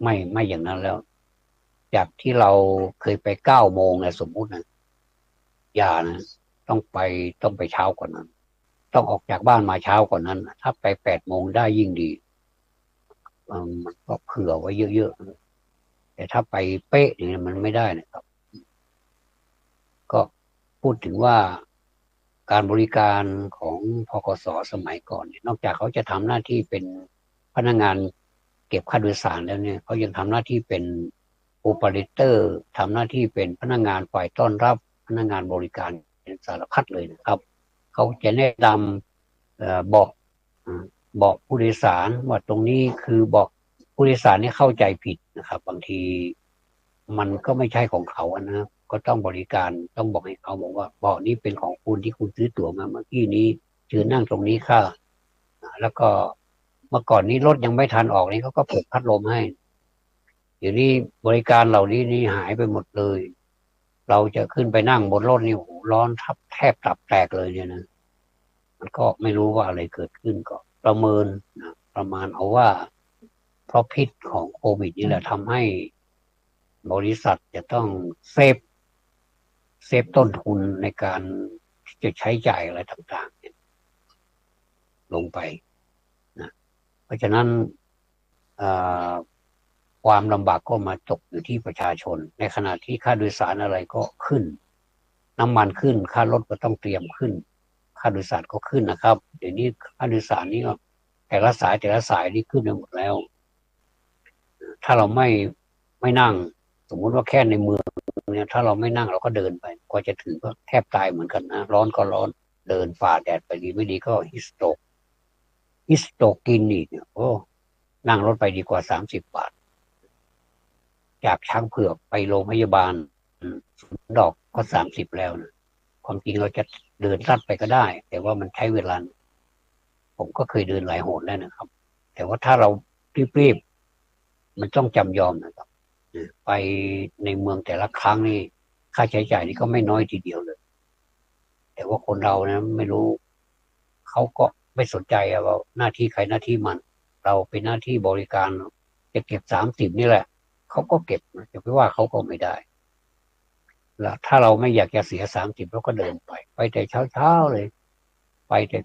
ไม่อย่างนั้นแล้วจากที่เราเคยไป9 โมงนะสมมุตินะอย่านะต้องไปเช้ากว่านั้นต้องออกจากบ้านมาเช้ากว่านั้นถ้าไป8 โมงได้ยิ่งดีมันก็เผื่อไว้เยอะๆแต่ถ้าไปเป๊ะเนี่ยมันไม่ได้นะครับก็พูดถึงว่าการบริการของพกสสมัยก่อนนอกจากเขาจะทำหน้าที่เป็นพนักงานเก็บค่าโดยสารแล้วเนี่ยเขายังทำหน้าที่เป็นโอเปอเรเตอร์ทำหน้าที่เป็นพนักงานฝ่ายต้อนรับพนักงานบริการเป็นสารพัดเลยนะครับเขาจะแนะนำบอก บอกผู้โดยสารว่าตรงนี้คือบอกผู้โดยสารนี่เข้าใจผิดนะครับบางทีมันก็ไม่ใช่ของเขานะก็ต้องบริการต้องบอกให้เขาบอกว่าเบาะนี้เป็นของคุณที่คุณซื้อตั๋วมาเมื่อกี้นี้เชิญนั่งตรงนี้ค่ะแล้วก็เมื่อก่อนนี้รถยังไม่ทันออกนี่เขาก็เปิดพัดลมให้เดี๋ยวนี้บริการเหล่านี้นี่หายไปหมดเลยเราจะขึ้นไปนั่งบนรถนี่โอ้โหร้อนทับแทบตับแตกเลยเนี่ยนะมันก็ไม่รู้ว่าอะไรเกิดขึ้นก็ประเมินนะประมาณเอาว่าเพราะพิษของโควิดนี่แหละทำให้บริษัทจะต้องเซฟต้นทุนในการที่จะใช้จ่ายอะไรต่างๆเนี่ยลงไปนะเพราะฉะนั้นความลำบากก็มาตกอยู่ที่ประชาชนในขณะที่ค่าโดยสารอะไรก็ขึ้นน้ำมันขึ้นค่ารถก็ต้องเตรียมขึ้นค่าโดยสารก็ขึ้นนะครับเดี๋ยวนี้ค่าโดยสารนี่ก็แต่ละสายนี่ขึ้นไปหมดแล้วถ้าเราไม่นั่งสมมุติว่าแค่ในเมืองเนี่ยถ้าเราไม่นั่งเราก็เดินไปกว่าจะถึงก็แทบตายเหมือนกันนะร้อนก็ร้อนเดินฝ่าแดดไปดีไม่ดีก็ฮิสโตกกินอีกเนี่ยโอ้นั่งรถไปดีกว่า30 บาทจากช้างเผือกไปโรงพยาบาลดอกก็30แล้วนะความจริงเราจะเดินลัดไปก็ได้แต่ว่ามันใช้เวลาผมก็เคยเดินหลายหนแล้วนะครับแต่ว่าถ้าเรารีบๆมันต้องจำยอมนะครับไปในเมืองแต่ละครั้งนี่ค่าใช้จ่ายนี่ก็ไม่น้อยทีเดียวเลยแต่ว่าคนเรานะไม่รู้เขาก็ไม่สนใจว่าหน้าที่ใครหน้าที่มันเราเป็นหน้าที่บริการจะเก็บ30นี่แหละเขาก็เก็บจะไปว่าเขาก็ไม่ได้แล้วถ้าเราไม่อยากจะเสีย30เราก็เดินไปแต่เช้าเลยไปแต่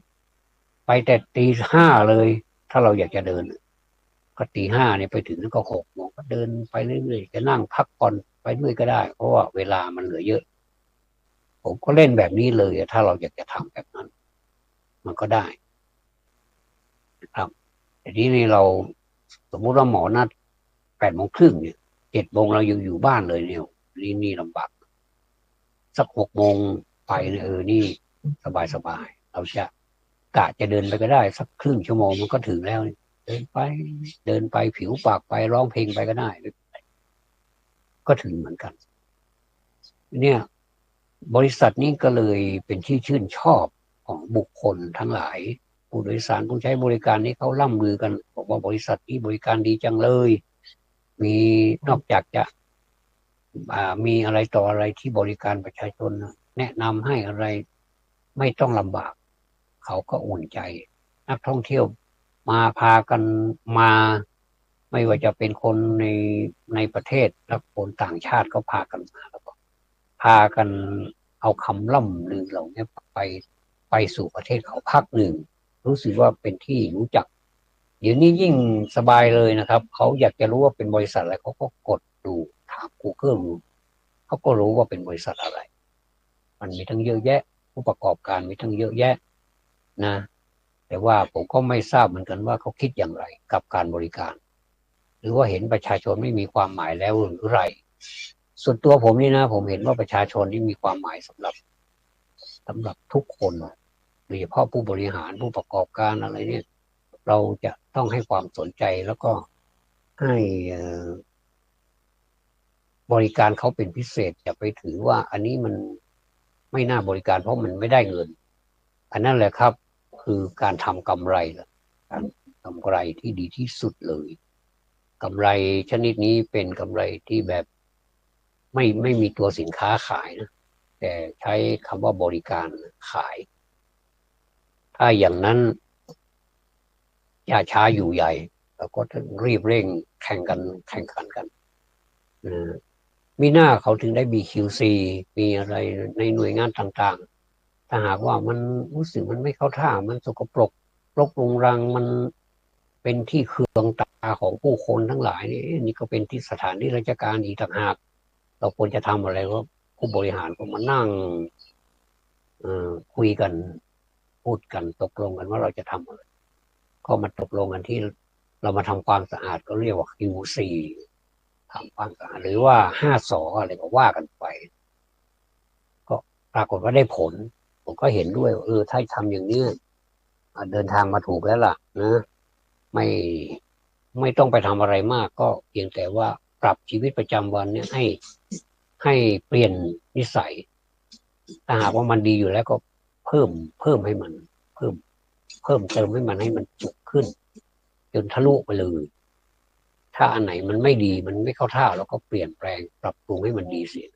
ไปแต่ตี 5เลยถ้าเราอยากจะเดินก็ตี 5เนี่ยไปถึงก็6 โมงก็เดินไปเรื่อยๆจะนั่งพักผ่อนไปด้วยก็ได้เพราะว่าเวลามันเหลือเยอะผมก็เล่นแบบนี้เลยถ้าเราอยากจะทำแบบนั้นมันก็ได้ครับทีนี้นี่เราสมมุติว่าหมอนัด8 โมงครึ่งเนี่ย7 โมงเราอยู่บ้านเลยเนี่ยนี่ลำบากสัก6 โมงไปเนี่ยนี่สบายเราจะเดินไปก็ได้สักครึ่งชั่วโมงมันก็ถึงแล้วเดินไปผิวปากไปร้องเพลงไปก็ได้ก็ถึงเหมือนกันเนี่ยบริษัทนี้ก็เลยเป็นที่ชื่นชอบของบุคคลทั้งหลายผู้โดยสารผู้ใช้บริการนี้เขาล่ำลือกันบอกว่าบริษัทนี้บริการดีจังเลยมีนอกจากจะมีอะไรต่ออะไรที่บริการประชาชนแนะนำให้อะไรไม่ต้องลำบากเขาก็อุ่นใจนักท่องเที่ยวมาพากันมาไม่ว่าจะเป็นคนในประเทศและคนต่างชาติก็พากันมาแล้วก็พากันเอาคำล่ำลือเหล่านี้ไปสู่ประเทศเขาภาคหนึ่งรู้สึกว่าเป็นที่รู้จักเดี๋ยวนี้ยิ่งสบายเลยนะครับเขาอยากจะรู้ว่าเป็นบริษัทอะไรเขาก็กดดูถาม Google ดูเขาก็รู้ว่าเป็นบริษัทอะไรมันมีทั้งเยอะแยะผู้ประกอบการมีทั้งเยอะแยะนะแต่ว่าผมก็ไม่ทราบเหมือนกันว่าเขาคิดอย่างไรกับการบริการหรือว่าเห็นประชาชนไม่มีความหมายแล้วหรือไรส่วนตัวผมนี่นะผมเห็นว่าประชาชนที่มีความหมายสำหรับทุกคนโดยเฉพาะผู้บริหารผู้ประกอบการอะไรเนี่ยเราจะต้องให้ความสนใจแล้วก็ให้บริการเขาเป็นพิเศษอย่าไปถือว่าอันนี้มันไม่น่าบริการเพราะมันไม่ได้เงินอันนั้นแหละครับคือการทำกำไรการกำไรที่ดีที่สุดเลยกำไรชนิดนี้เป็นกำไรที่แบบไม่มีตัวสินค้าขายนะแต่ใช้คำว่าบริการขายถ้าอย่างนั้นอย่าช้าอยู่ใหญ่แล้วก็ต้องรีบเร่งแข่งขันกันมีหน้าเขาถึงได้ BQC มีอะไรในหน่วยงานต่างๆถ้าหากว่ามันรู้สึกมันไม่เข้าท่ามันสกปรกรกรุงรังมันเป็นที่เคืองตาของผู้คนทั้งหลายนี่ก็เป็นที่สถานที่ราชการอีกต่างหากเราควรจะทำอะไรว่าผู้บริหารก็มานั่งคุยกันพูดกันตกลงกันว่าเราจะทำอะไรก็มาตกลงกันที่เรามาทำความสะอาดก็เรียกว่า QC ทำความสะอาดหรือว่า5 สอะไรก็ว่ากันไปก็ปรากฏว่าได้ผลผมก็เห็นด้วยถ้าทำอย่างนี้ เดินทางมาถูกแล้วล่ะนะไม่ไม่ต้องไปทำอะไรมากก็เพียงแต่ว่าปรับชีวิตประจำวันเนี่ยให้เปลี่ยนนิสัยถ้าหากว่ามันดีอยู่แล้วก็เพิ่มเพิ่มให้มันเพิ่มเพิ่มเติมให้มันสุขขึ้นจนทะลุไปเลยถ้าอันไหนมันไม่ดีมันไม่เข้าท่าเราก็เปลี่ยนแปลงปรับปรุงให้มันดีเสีย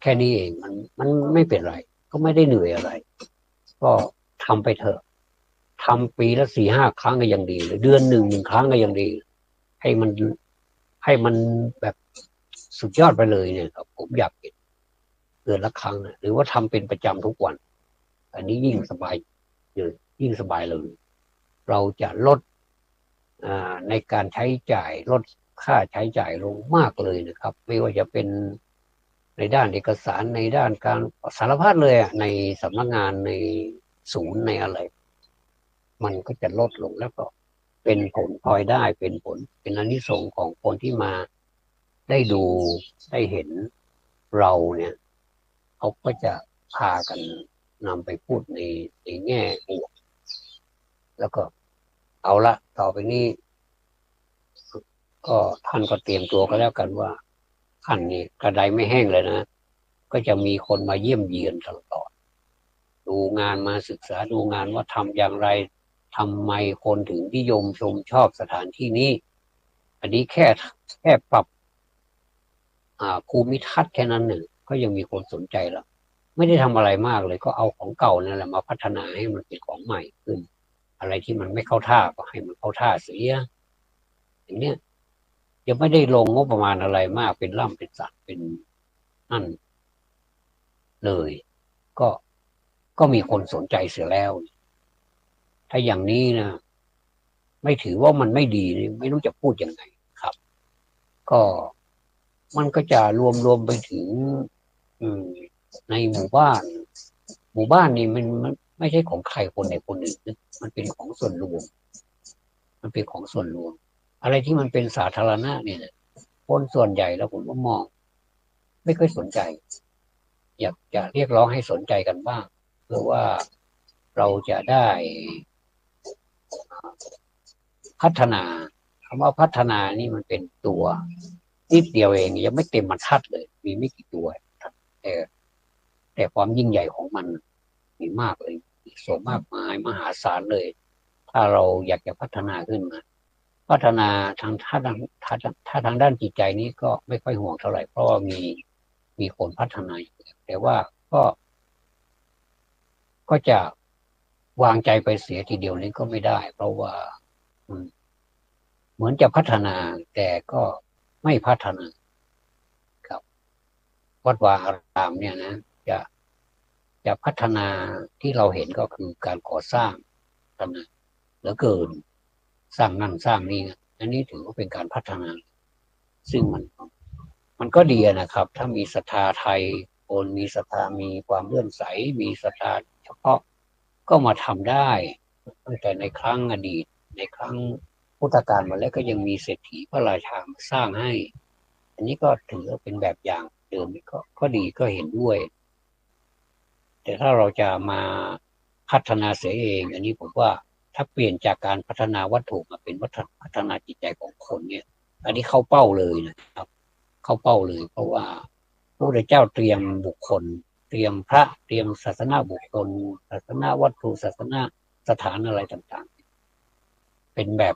แค่นี้เองมันไม่เป็นไรก็ไม่ได้เหนื่อยอะไรก็ทำไปเถอะทำปีละ4-5 ครั้งก็ยังดีหรือเดือนหนึ่งครั้งก็ยังดีให้มันให้มันแบบสุดยอดไปเลยเนี่ยครับผมอยากเห็นเดือนละครั้งนะหรือว่าทำเป็นประจำทุกวันอันนี้ยิ่งสบายเลยยิ่งสบายเลยเราจะลดในการใช้จ่ายลดค่าใช้จ่ายลงมากเลยนะครับไม่ว่าจะเป็นในด้านเอกสารในด้านการสารพัดเลยในสำนักงานในศูนย์ในอะไรมันก็จะลดลงแล้วก็เป็นผลพลอยได้เป็นผลเป็นอานิสงส์ของคนที่มาได้ดูได้เห็นเราเนี่ยเขาก็จะพากันนำไปพูดในแง่บวกแล้วก็เอาละต่อไปนี้ก็ท่านก็เตรียมตัวก็แล้วกันว่าท่านนี่กระไดไม่แห้งเลยนะก็จะมีคนมาเยี่ยมเยียนตลอดดูงานมาศึกษาดูงานว่าทำอย่างไรทำไมคนถึงนิยมชมชอบสถานที่นี้อันนี้แค่ปรับภูมิทัศน์แค่นั้นหนึ่งก็ยังมีคนสนใจแล้วไม่ได้ทำอะไรมากเลยก็เอาของเก่านั่นแหละมาพัฒนาให้มันเป็นของใหม่ขึ้นอะไรที่มันไม่เข้าท่าก็ให้มันเข้าท่าเสียอย่างเนี้ยยังไม่ได้ลงงบประมาณอะไรมากเป็นล่ำเป็นสันเป็นนั่นเลยก็ก็มีคนสนใจเสียแล้วถ้าอย่างนี้นะไม่ถือว่ามันไม่ดีไม่รู้จะพูดยังไงครับก็มันก็จะรวมไปถึงอืมในหมู่บ้านนี่มันไม่ใช่ของใครคนใดคนหนึ่งนะมันเป็นของส่วนรวมมันเป็นของส่วนรวมอะไรที่มันเป็นสาธารณะเนี่ยนะคนส่วนใหญ่แล้วผมก็มองไม่ค่อยสนใจอยากจะเรียกร้องให้สนใจกันบ้างเพื่อว่าเราจะได้พัฒนาคำว่าพัฒนานี่มันเป็นตัวนิดเดียวเองยังไม่เต็มบรรทัดเลยมีไม่กี่ตัวแต่แต่ความยิ่งใหญ่ของมันมีมากเลยมีโสมากมายมหาศาลเลยถ้าเราอยากจะพัฒนาขึ้นมาพัฒนาทางถ้าทางด้านจิตใจนี้ก็ไม่ค่อยห่วงเท่าไหร่เพราะว่ามีคนพัฒนาอยู่แต่ว่าก็ก็จะวางใจไปเสียทีเดียวนี้ก็ไม่ได้เพราะว่าเหมือนจะพัฒนาแต่ก็ไม่พัฒนาครับวัดวาอารามเนี่ยนะจะจะพัฒนาที่เราเห็นก็คือการก่อสร้างขนาดเหลือเกินสร้างนั่นสร้างนี่อันนี้ถือว่าเป็นการพัฒนาซึ่งมันก็ดีนะครับถ้ามีศรัทธาไทยคนมีศรัทธามีความเลื่อมใสมีศรัทธาเฉพาะก็มาทำได้ตั้งแต่ในครั้งอดีตในครั้งพุทธกาลมาแล้วก็ยังมีเศรษฐีพระราชามาสร้างให้อันนี้ก็ถือว่าเป็นแบบอย่างเดิมก็ดีก็เห็นด้วยแต่ถ้าเราจะมาพัฒนาเสียเองอันนี้ผมว่าถ้าเปลี่ยนจากการพัฒนาวัตถุมาเป็นพัฒนาจิตใจของคนเนี่ยอันนี้เข้าเป้าเลยนะครับเข้าเป้าเลยเพราะว่าพระพุทธเจ้าเตรียมบุคคลเตรียมพระเตรียมศาสนาบุคคลศาสนาวัตถุศาสนาสถานอะไรต่างๆเป็นแบบ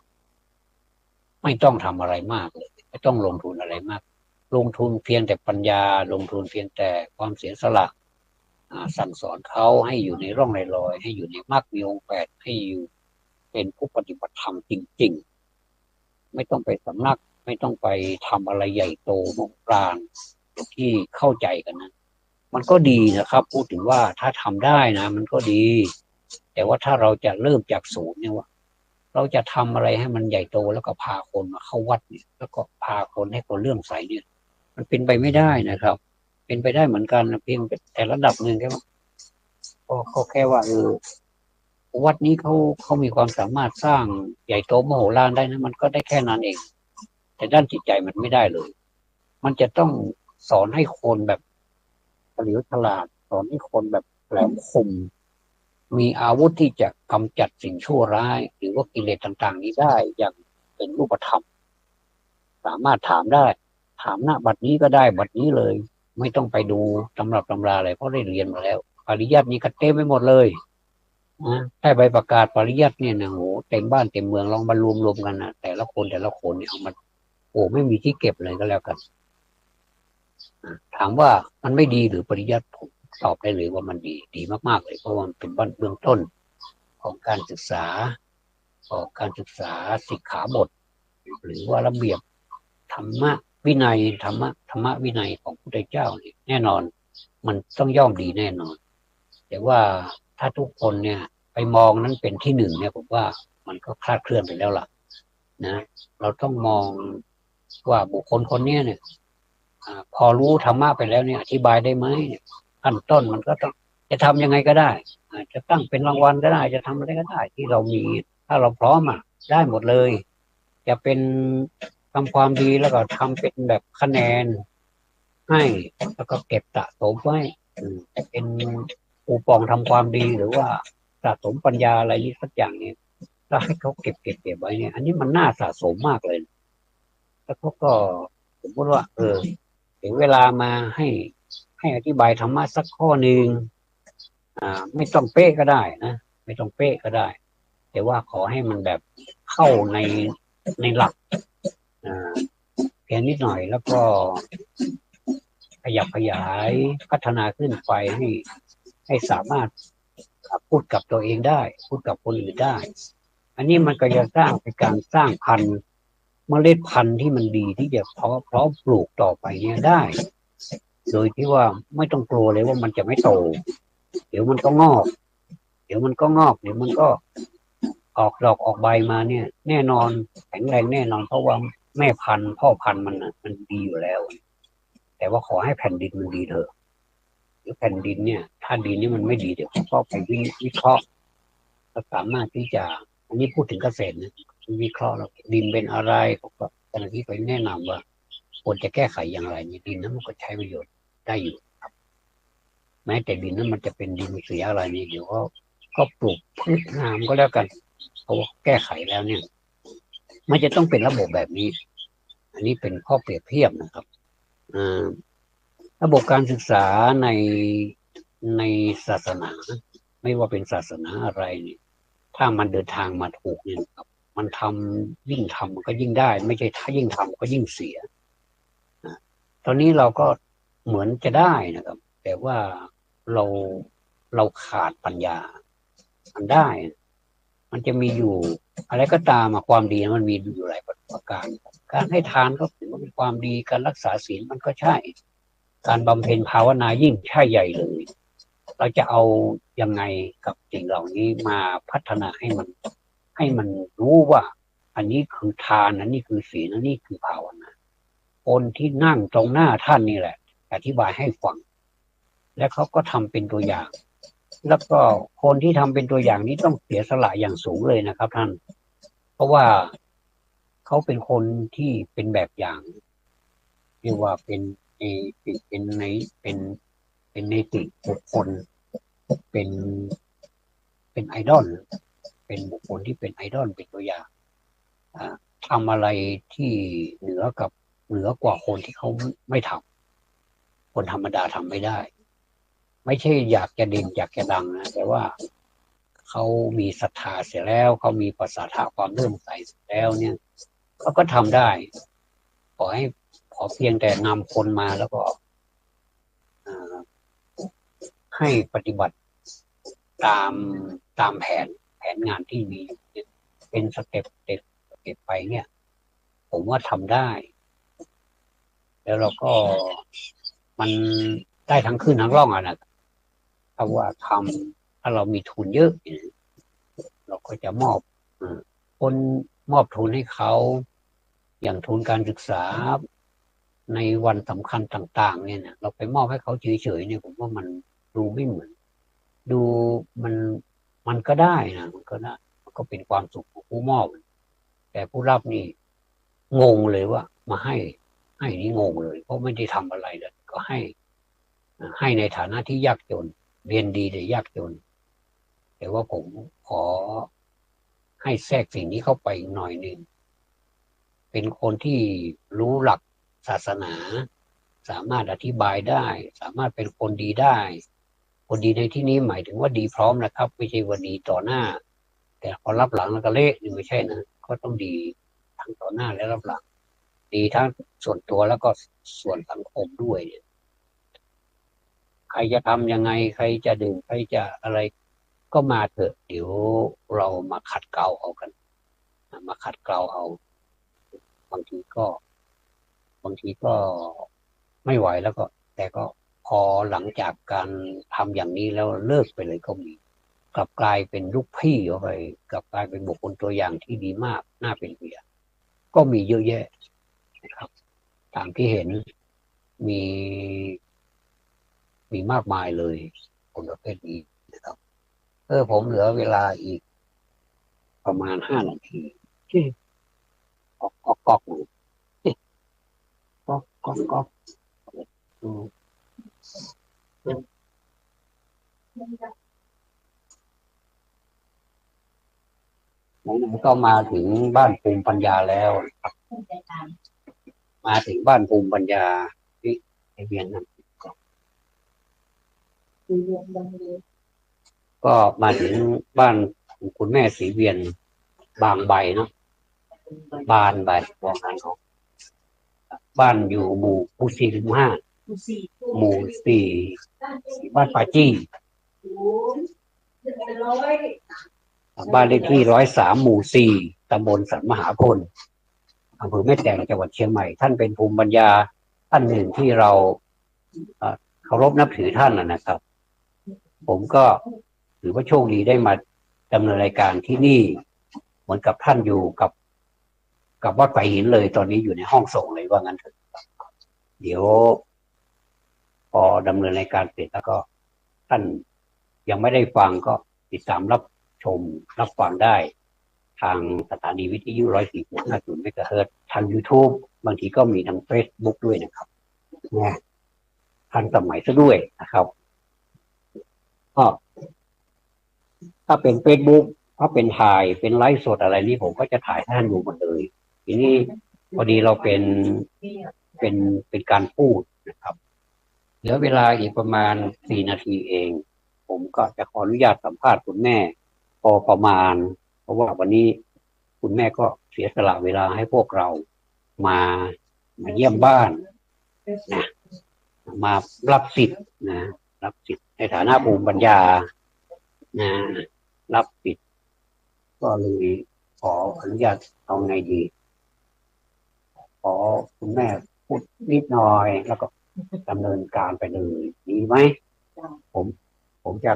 ไม่ต้องทำอะไรมากเลยไม่ต้องลงทุนอะไรมากลงทุนเพียงแต่ปัญญาลงทุนเพียงแต่ความเสียสละสั่งสอนเขาให้อยู่ในร่องในรอยให้อยู่ในมรรคมีองค์แปดให้อยู่เป็นผู้ปฏิบัติธรรมจริงๆไม่ต้องไปสำนักไม่ต้องไปทำอะไรใหญ่โตโมโหลานที่เข้าใจกันนะมันก็ดีนะครับพูดถึงว่าถ้าทำได้นะมันก็ดีแต่ว่าถ้าเราจะเริ่มจากศูนย์เนี่ยว่าเราจะทำอะไรให้มันใหญ่โตแล้วก็พาคนมาเข้าวัดเนี่ยแล้วก็พาคนให้คนเลื่อมใสเนี่ยมันเป็นไปไม่ได้นะครับเป็นไปได้เหมือนกันเพียงแต่ระดับหนึ่งแค่ว่าเขาแค่ว่าวัดนี้เขามีความสามารถสร้างใหญ่โตมโหฬารได้นะมันก็ได้แค่นั้นเองแต่ด้านจิตใจมันไม่ได้เลยมันจะต้องสอนให้คนแบบเฉลียวฉลาดสอนให้คนแบบแหลมคม มีอาวุธที่จะกำจัดสิ่งชั่วร้ายหรือว่ากิเลสต่างๆนี้ได้อย่างเป็นรูปธรรมสามารถถามได้ถามหน้าบัดนี้ก็ได้บัดนี้เลยไม่ต้องไปดูตำรับตำราอะไรเพราะได้เรียนมาแล้วปริยัตินี้ก็เต็มไปหมดเลยนะได้ใบประกาศปริยัติเนี่ยนะโหเต็มบ้านเต็มเมืองลองมารวมกันนะแต่ละคนเนี่ยเอามาโอ้ไม่มีที่เก็บเลยก็แล้วกันถามว่ามันไม่ดีหรือปริยัติผมตอบได้เลยว่ามันดีมากๆเลยเพราะว่ามันเป็นเบื้องต้นของการศึกษาสิกขาบทหรือว่าระเบียบธรรมะวินัยธรรมะวินัยของพระพุทธเจ้าเนี่ยแน่นอนมันต้องย่อมดีแน่นอนแต่ว่าถ้าทุกคนเนี่ยไปมองนั้นเป็นที่หนึ่งเนี่ยผมว่ามันก็คลาดเคลื่อนไปแล้วล่ะนะเราต้องมองว่าบุคคลคนนี้เนี่ยพอรู้ธรรมะไปแล้วเนี่ยอธิบายได้ไหมขั้นต้นมันก็ต้องจะทำยังไงก็ได้จะตั้งเป็นรางวัลก็ได้จะทำอะไรก็ได้ที่เรามีถ้าเราพร้อมได้หมดเลยจะเป็นทำความดีแล้วก็ทำเป็นแบบคะแนนให้แล้วก็เก็บสะสมไว้เป็นปูปองทำความดีหรือว่าสะสมปัญญาอะไรนี้สักอย่างเนี่ยถ้าให้เขาเก็บไว้เนี่ยอันนี้มันน่าสะสมมากเลยแล้วเขาก็สมมติว่าถึงเวลามาให้อธิบายธรรมะสักข้อหนึ่งไม่ต้องเป๊ะก็ได้นะไม่ต้องเป๊ะก็ได้แต่ว่าขอให้มันแบบเข้าในหลักเพียงนิดหน่อยแล้วก็ขยับขยายพัฒนาขึ้นไปให้สามารถพูดกับตัวเองได้พูดกับคนอื่นได้อันนี้มันก็จะสร้างเป็นการสร้างพันธุ์เมล็ดพันธุ์ที่มันดีที่จะเพาะปลูกต่อไปเนี่ยได้โดยที่ว่าไม่ต้องกลัวเลยว่ามันจะไม่โตเดี๋ยวมันก็งอกเดี๋ยวมันก็ออกดอกออกใบมาเนี่ยแน่นอนแข็งแรงแน่นอนเพราะว่าแม่พันธุ์พ่อพันธุ์มันดีอยู่แล้วแต่ว่าขอให้แผ่นดินมันดีเถอะหรือแผ่นดินเนี่ยถ้าดินนี่มันไม่ดีเดี๋ยวเขาก็ไปวิเคราะห์ก็สามารถที่จะอันนี้พูดถึงเกษตรนะวิเคราะห์แล้วดินเป็นอะไรเขาก็เจ้าหน้าที่ไปแนะนำว่าควรจะแก้ไขอย่างไรดินนั้นมันก็ใช้ประโยชน์ได้อยู่ครับแม้แต่ดินนั้นมันจะเป็นดินเสียอะไรนี่เดี๋ยวก็ปลูกพืชงามก็แล้วกันเพราะว่าแก้ไขแล้วเนี่ยมันจะต้องเป็นระบบแบบนี้อันนี้เป็นข้อเปรียบเทียบนะครับระบบการศึกษาในศาสนาไม่ว่าเป็นศาสนาอะไรเนี่ยถ้ามันเดินทางมาถูกเนี่ยครับมันยิ่งทำมันก็ยิ่งได้ไม่ใช่ถ้ายิ่งทำก็ยิ่งเสียตอนนี้เราก็เหมือนจะได้นะครับแต่ว่าเราเราขาดปัญญามันได้มันจะมีอยู่อะไรก็ตามความดีมันมีอยู่หลายประการการให้ทานก็ถือว่าเป็นความดีการรักษาศีลมันก็ใช่การบำเพ็ญภาวนายิ่งใช่ใหญ่เลยเราจะเอายังไงกับสิ่งเหล่านี้มาพัฒนาให้มันรู้ว่าอันนี้คือทานอันนี้คือศีลอันนี้คือภาวนาคนที่นั่งตรงหน้าท่านนี่แหละอธิบายให้ฟังและเขาก็ทำเป็นตัวอย่างแล้วก็คนที่ทำเป็นตัวอย่างนี้ต้องเสียสละอย่างสูงเลยนะครับท่านเพราะว่าเขาเป็นคนที่เป็นแบบอย่างเรียกว่าเอเป็นในเป็นเป็นในติบุคคลเป็นเป็นไอดอลเป็นบุคคลที่เป็นไอดอลเป็นตัวอย่างทำอะไรที่เหนือกว่าคนที่เขาไม่ทำคนธรรมดาทำไม่ได้ไม่ใช่อยากจะเด่นอยากจะดังนะแต่ว่าเขามีศรัทธาเสียแล้วเขามีประสาทะความเลื่อมใสเสร็จแล้วเนี่ยเขาก็ทำได้ขอเพียงแต่นำคนมาแล้วก็ให้ปฏิบัติตามแผนงานที่มีเป็นสเต็ปไปเนี่ยผมว่าทำได้แล้วเราก็มันได้ทั้งขึ้นทั้งร่องนะถ้าว่าถ้าเรามีทุนเยอะเราก็จะคนมอบทุนให้เขาอย่างทุนการศึกษาในวันสำคัญต่างๆเนี่ยเราไปมอบให้เขาเฉยๆเนี่ยผมว่ามันดูไม่เหมือนดูมันมันก็ได้นะมันก็เป็นความสุขของผู้มอบแต่ผู้รับนี่งงเลยว่ามาให้นี่งงเลยเพราะไม่ได้ทำอะไรเลยก็ให้ในฐานะที่ยากจนเรียนดีแต่ยากจน แต่ว่าผมขอให้แทรกสิ่งนี้เข้าไปอีกหน่อยหนึ่งเป็นคนที่รู้หลักศาสนาสามารถอธิบายได้สามารถเป็นคนดีได้คนดีในที่นี้หมายถึงว่าดีพร้อมนะครับไม่ใช่ว่าดีต่อหน้าแต่พอรับหลังแล้วก็เละนี่ไม่ใช่นะก็ต้องดีทั้งต่อหน้าและรับหลังดีทั้งส่วนตัวแล้วก็ส่วนสังคมด้วยเนี่ยใครจะทำยังไงใครจะดื่มใครจะอะไรก็มาเถอะเดี๋ยวเรามาขัดเกลาเอากันมาขัดเกลาเอาบางทีก็บางทีก็ไม่ไหวแล้วก็แต่ก็พอหลังจากการทำอย่างนี้แล้วเลิกไปเลยก็มีกลับกลายเป็นลูกพี่เข้าไปกลับกลายเป็นบุคคลตัวอย่างที่ดีมากน่าเป็นเกียรติก็มีเยอะแยะนะครับตามที่เห็นมีมีมากมายเลยคนประเภทนี้นะครับผมเหลือเวลาอีกประมาณ5 นาทีที่ก๊อกหนึ่งก๊อกอืมไหนๆก็มาถึงบ้านภูมิปัญญาแล้วมาถึงบ้านภูมิปัญญาที่ไอเวียนนั่นก็มาถึงบ้านคุณแม่ศรีเวียนบางใบเนาะบานใบบอกงานเขาบ้านอยู่หมู่ 45หมู่ 4บ้านป่าจี้บ้านเลขที่103 หมู่ 4ตำบลสันมหาพลอำเภอแม่แตงจังหวัดเชียงใหม่ท่านเป็นภูมิปัญญาท่านหนึ่งที่เราเคารพนับถือท่านนะครับผมก็ถือว่าโชคดีได้มาดำเนินรายการที่นี่เหมือนกับท่านอยู่กับวัดไผ่หินเลยตอนนี้อยู่ในห้องส่งเลยว่างั้นเถอะเดี๋ยวพอดำเนินรายการเสร็จแล้วก็ท่านยังไม่ได้ฟังก็ติดตามรับชมรับฟังได้ทางสถานีวิทยุ104.50เมกะเฮิรตซ์ทาง YouTube บางทีก็มีทาง Facebook ด้วยนะครับเนี่ยทันสมัยซะด้วยนะครับก็ถ้าเป็น Facebook ถ้าเป็นถ่ายเป็นไลฟ์สดอะไรนี่ผมก็จะถ่ายให้ท่านดูหมดเลยทีนี้พอดีเราเป็นการพูดนะครับเหลือเวลาอีกประมาณ4 นาทีเองผมก็จะขออนุญาตสัมภาษณ์คุณแม่พอประมาณเพราะว่าวันนี้คุณแม่ก็เสียสละเวลาให้พวกเรามาเยี่ยมบ้านนะมารับสิทธิ์นะรับสิทธิ์ในฐานะภูมิปัญญานะรับสิทธิ์ก็เลยขออนุญาตเอาไงดีขอคุณแม่พูดนิดหน่อยแล้วก็ดำเนินการไปเลยดีไหมผมผมจะ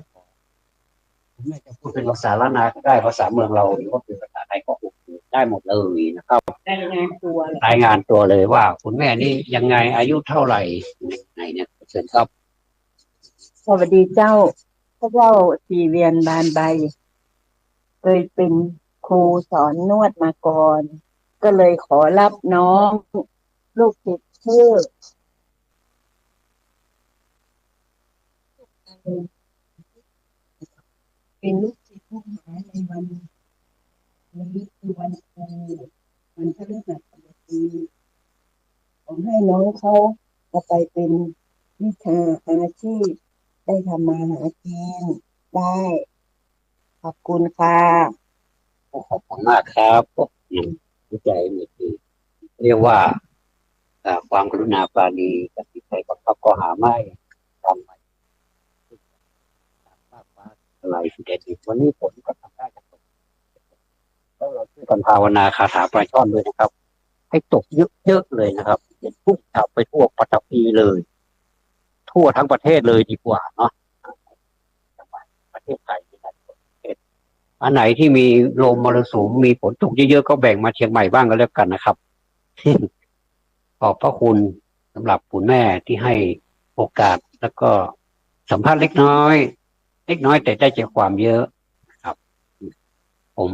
คุณแม่จะพูดเป็นภาษาล้านนาก็ได้ภาษาเมืองเราหรือว่าเป็นภาษาไทยก็โอเคได้หมดเลยนะครับรายงานตัวเลยว่าคุณแม่นี่ยังไงอายุเท่าไหร่ไหนเนี่ยเชิญครับสวัสดีเจ้าพระเจ้าศรีเวียนบานใบเคยเป็นครูสอนนวดมาก่อนก็เลยขอรับน้องลูกศิษย์ชื่อเป็นลูกศิษย์ผู้หาในวันนี้คือวันครูวันพฤหัสบดีผมให้น้องเขาเอาไปเป็นวิชาอาชีพได้ทำมาหากินได้ขอบคุณค่ะขอบคุณมากครับวิจัยนี่คือเรียกว่าความกรุณาปราณีกับที่ใครบังคับก็หาไม่ทำไม่มากฟ้าอะไรสุดเด็ดวันนี้ผลก็ทำได้จะตกแล้วเราช่วยกันภาวนาคาถาปลาช่อนด้วยนะครับให้ตกเยอะๆเลยนะครับเห็นพุ่งจับไปทั่วปัตตภีเลยทั่วทั้งประเทศเลยดีกว่าเนาะประเทศไทยอันไหนที่มีลมมรสุมมีฝนตกเยอะๆก็แบ่งมาเชียงใหม่บ้างก็แล้วกันนะครับขอบพระคุณสำหรับคุณแม่ที่ให้โอกาสแล้วก็สัมภาษณ์เล็กน้อยแต่ได้ใจความเยอะครับผม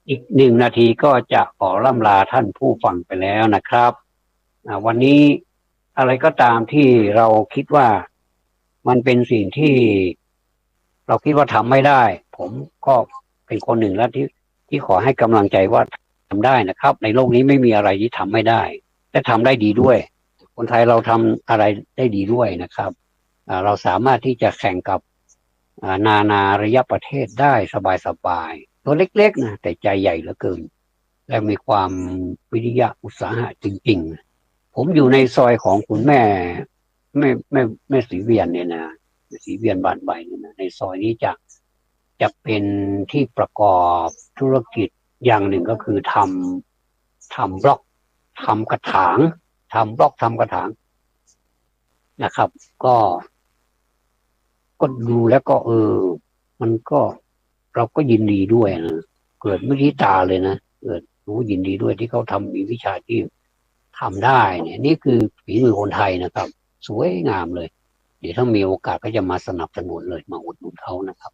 อีก1 นาทีก็จะขอล่ำลาท่านผู้ฟังไปแล้วนะครับวันนี้อะไรก็ตามที่เราคิดว่ามันเป็นสิ่งที่ เราคิดว่าทำไม่ได้ผมก็เป็นคนหนึ่งแล้วที่ขอให้กำลังใจว่าทำได้นะครับในโลกนี้ไม่มีอะไรที่ทำไม่ได้และทำได้ดีด้วยคนไทยเราทำอะไรได้ดีด้วยนะครับเราสามารถที่จะแข่งกับนาระยะประเทศได้สบายๆตัวเล็กๆนะแต่ใจใหญ่เหลือเกินและมีความวิริยะอุตสาหะจริงๆผมอยู่ในซอยของคุณแม่ศรีเวียนเนี่ยนะศรีเวียนบานใบเนี่ยนะในซอยนี้จะเป็นที่ประกอบธุรกิจอย่างหนึ่งก็คือทำบล็อกทำกระถางทำบล็อกทำกระถางนะครับก็ดูแล้วก็มันก็เราก็ยินดีด้วยนะเกิดไม่ที่ตาเลยนะเกิดรู้ยินดีด้วยที่เขาทำมีวิชาชีพทำได้เนี่ยนี่คือฝีมือคนไทยนะครับสวยงามเลยเดี๋ยวถ้ามีโอกาสก็จะมาสนับสนุนเลยมาอุดหนุนเขานะครับ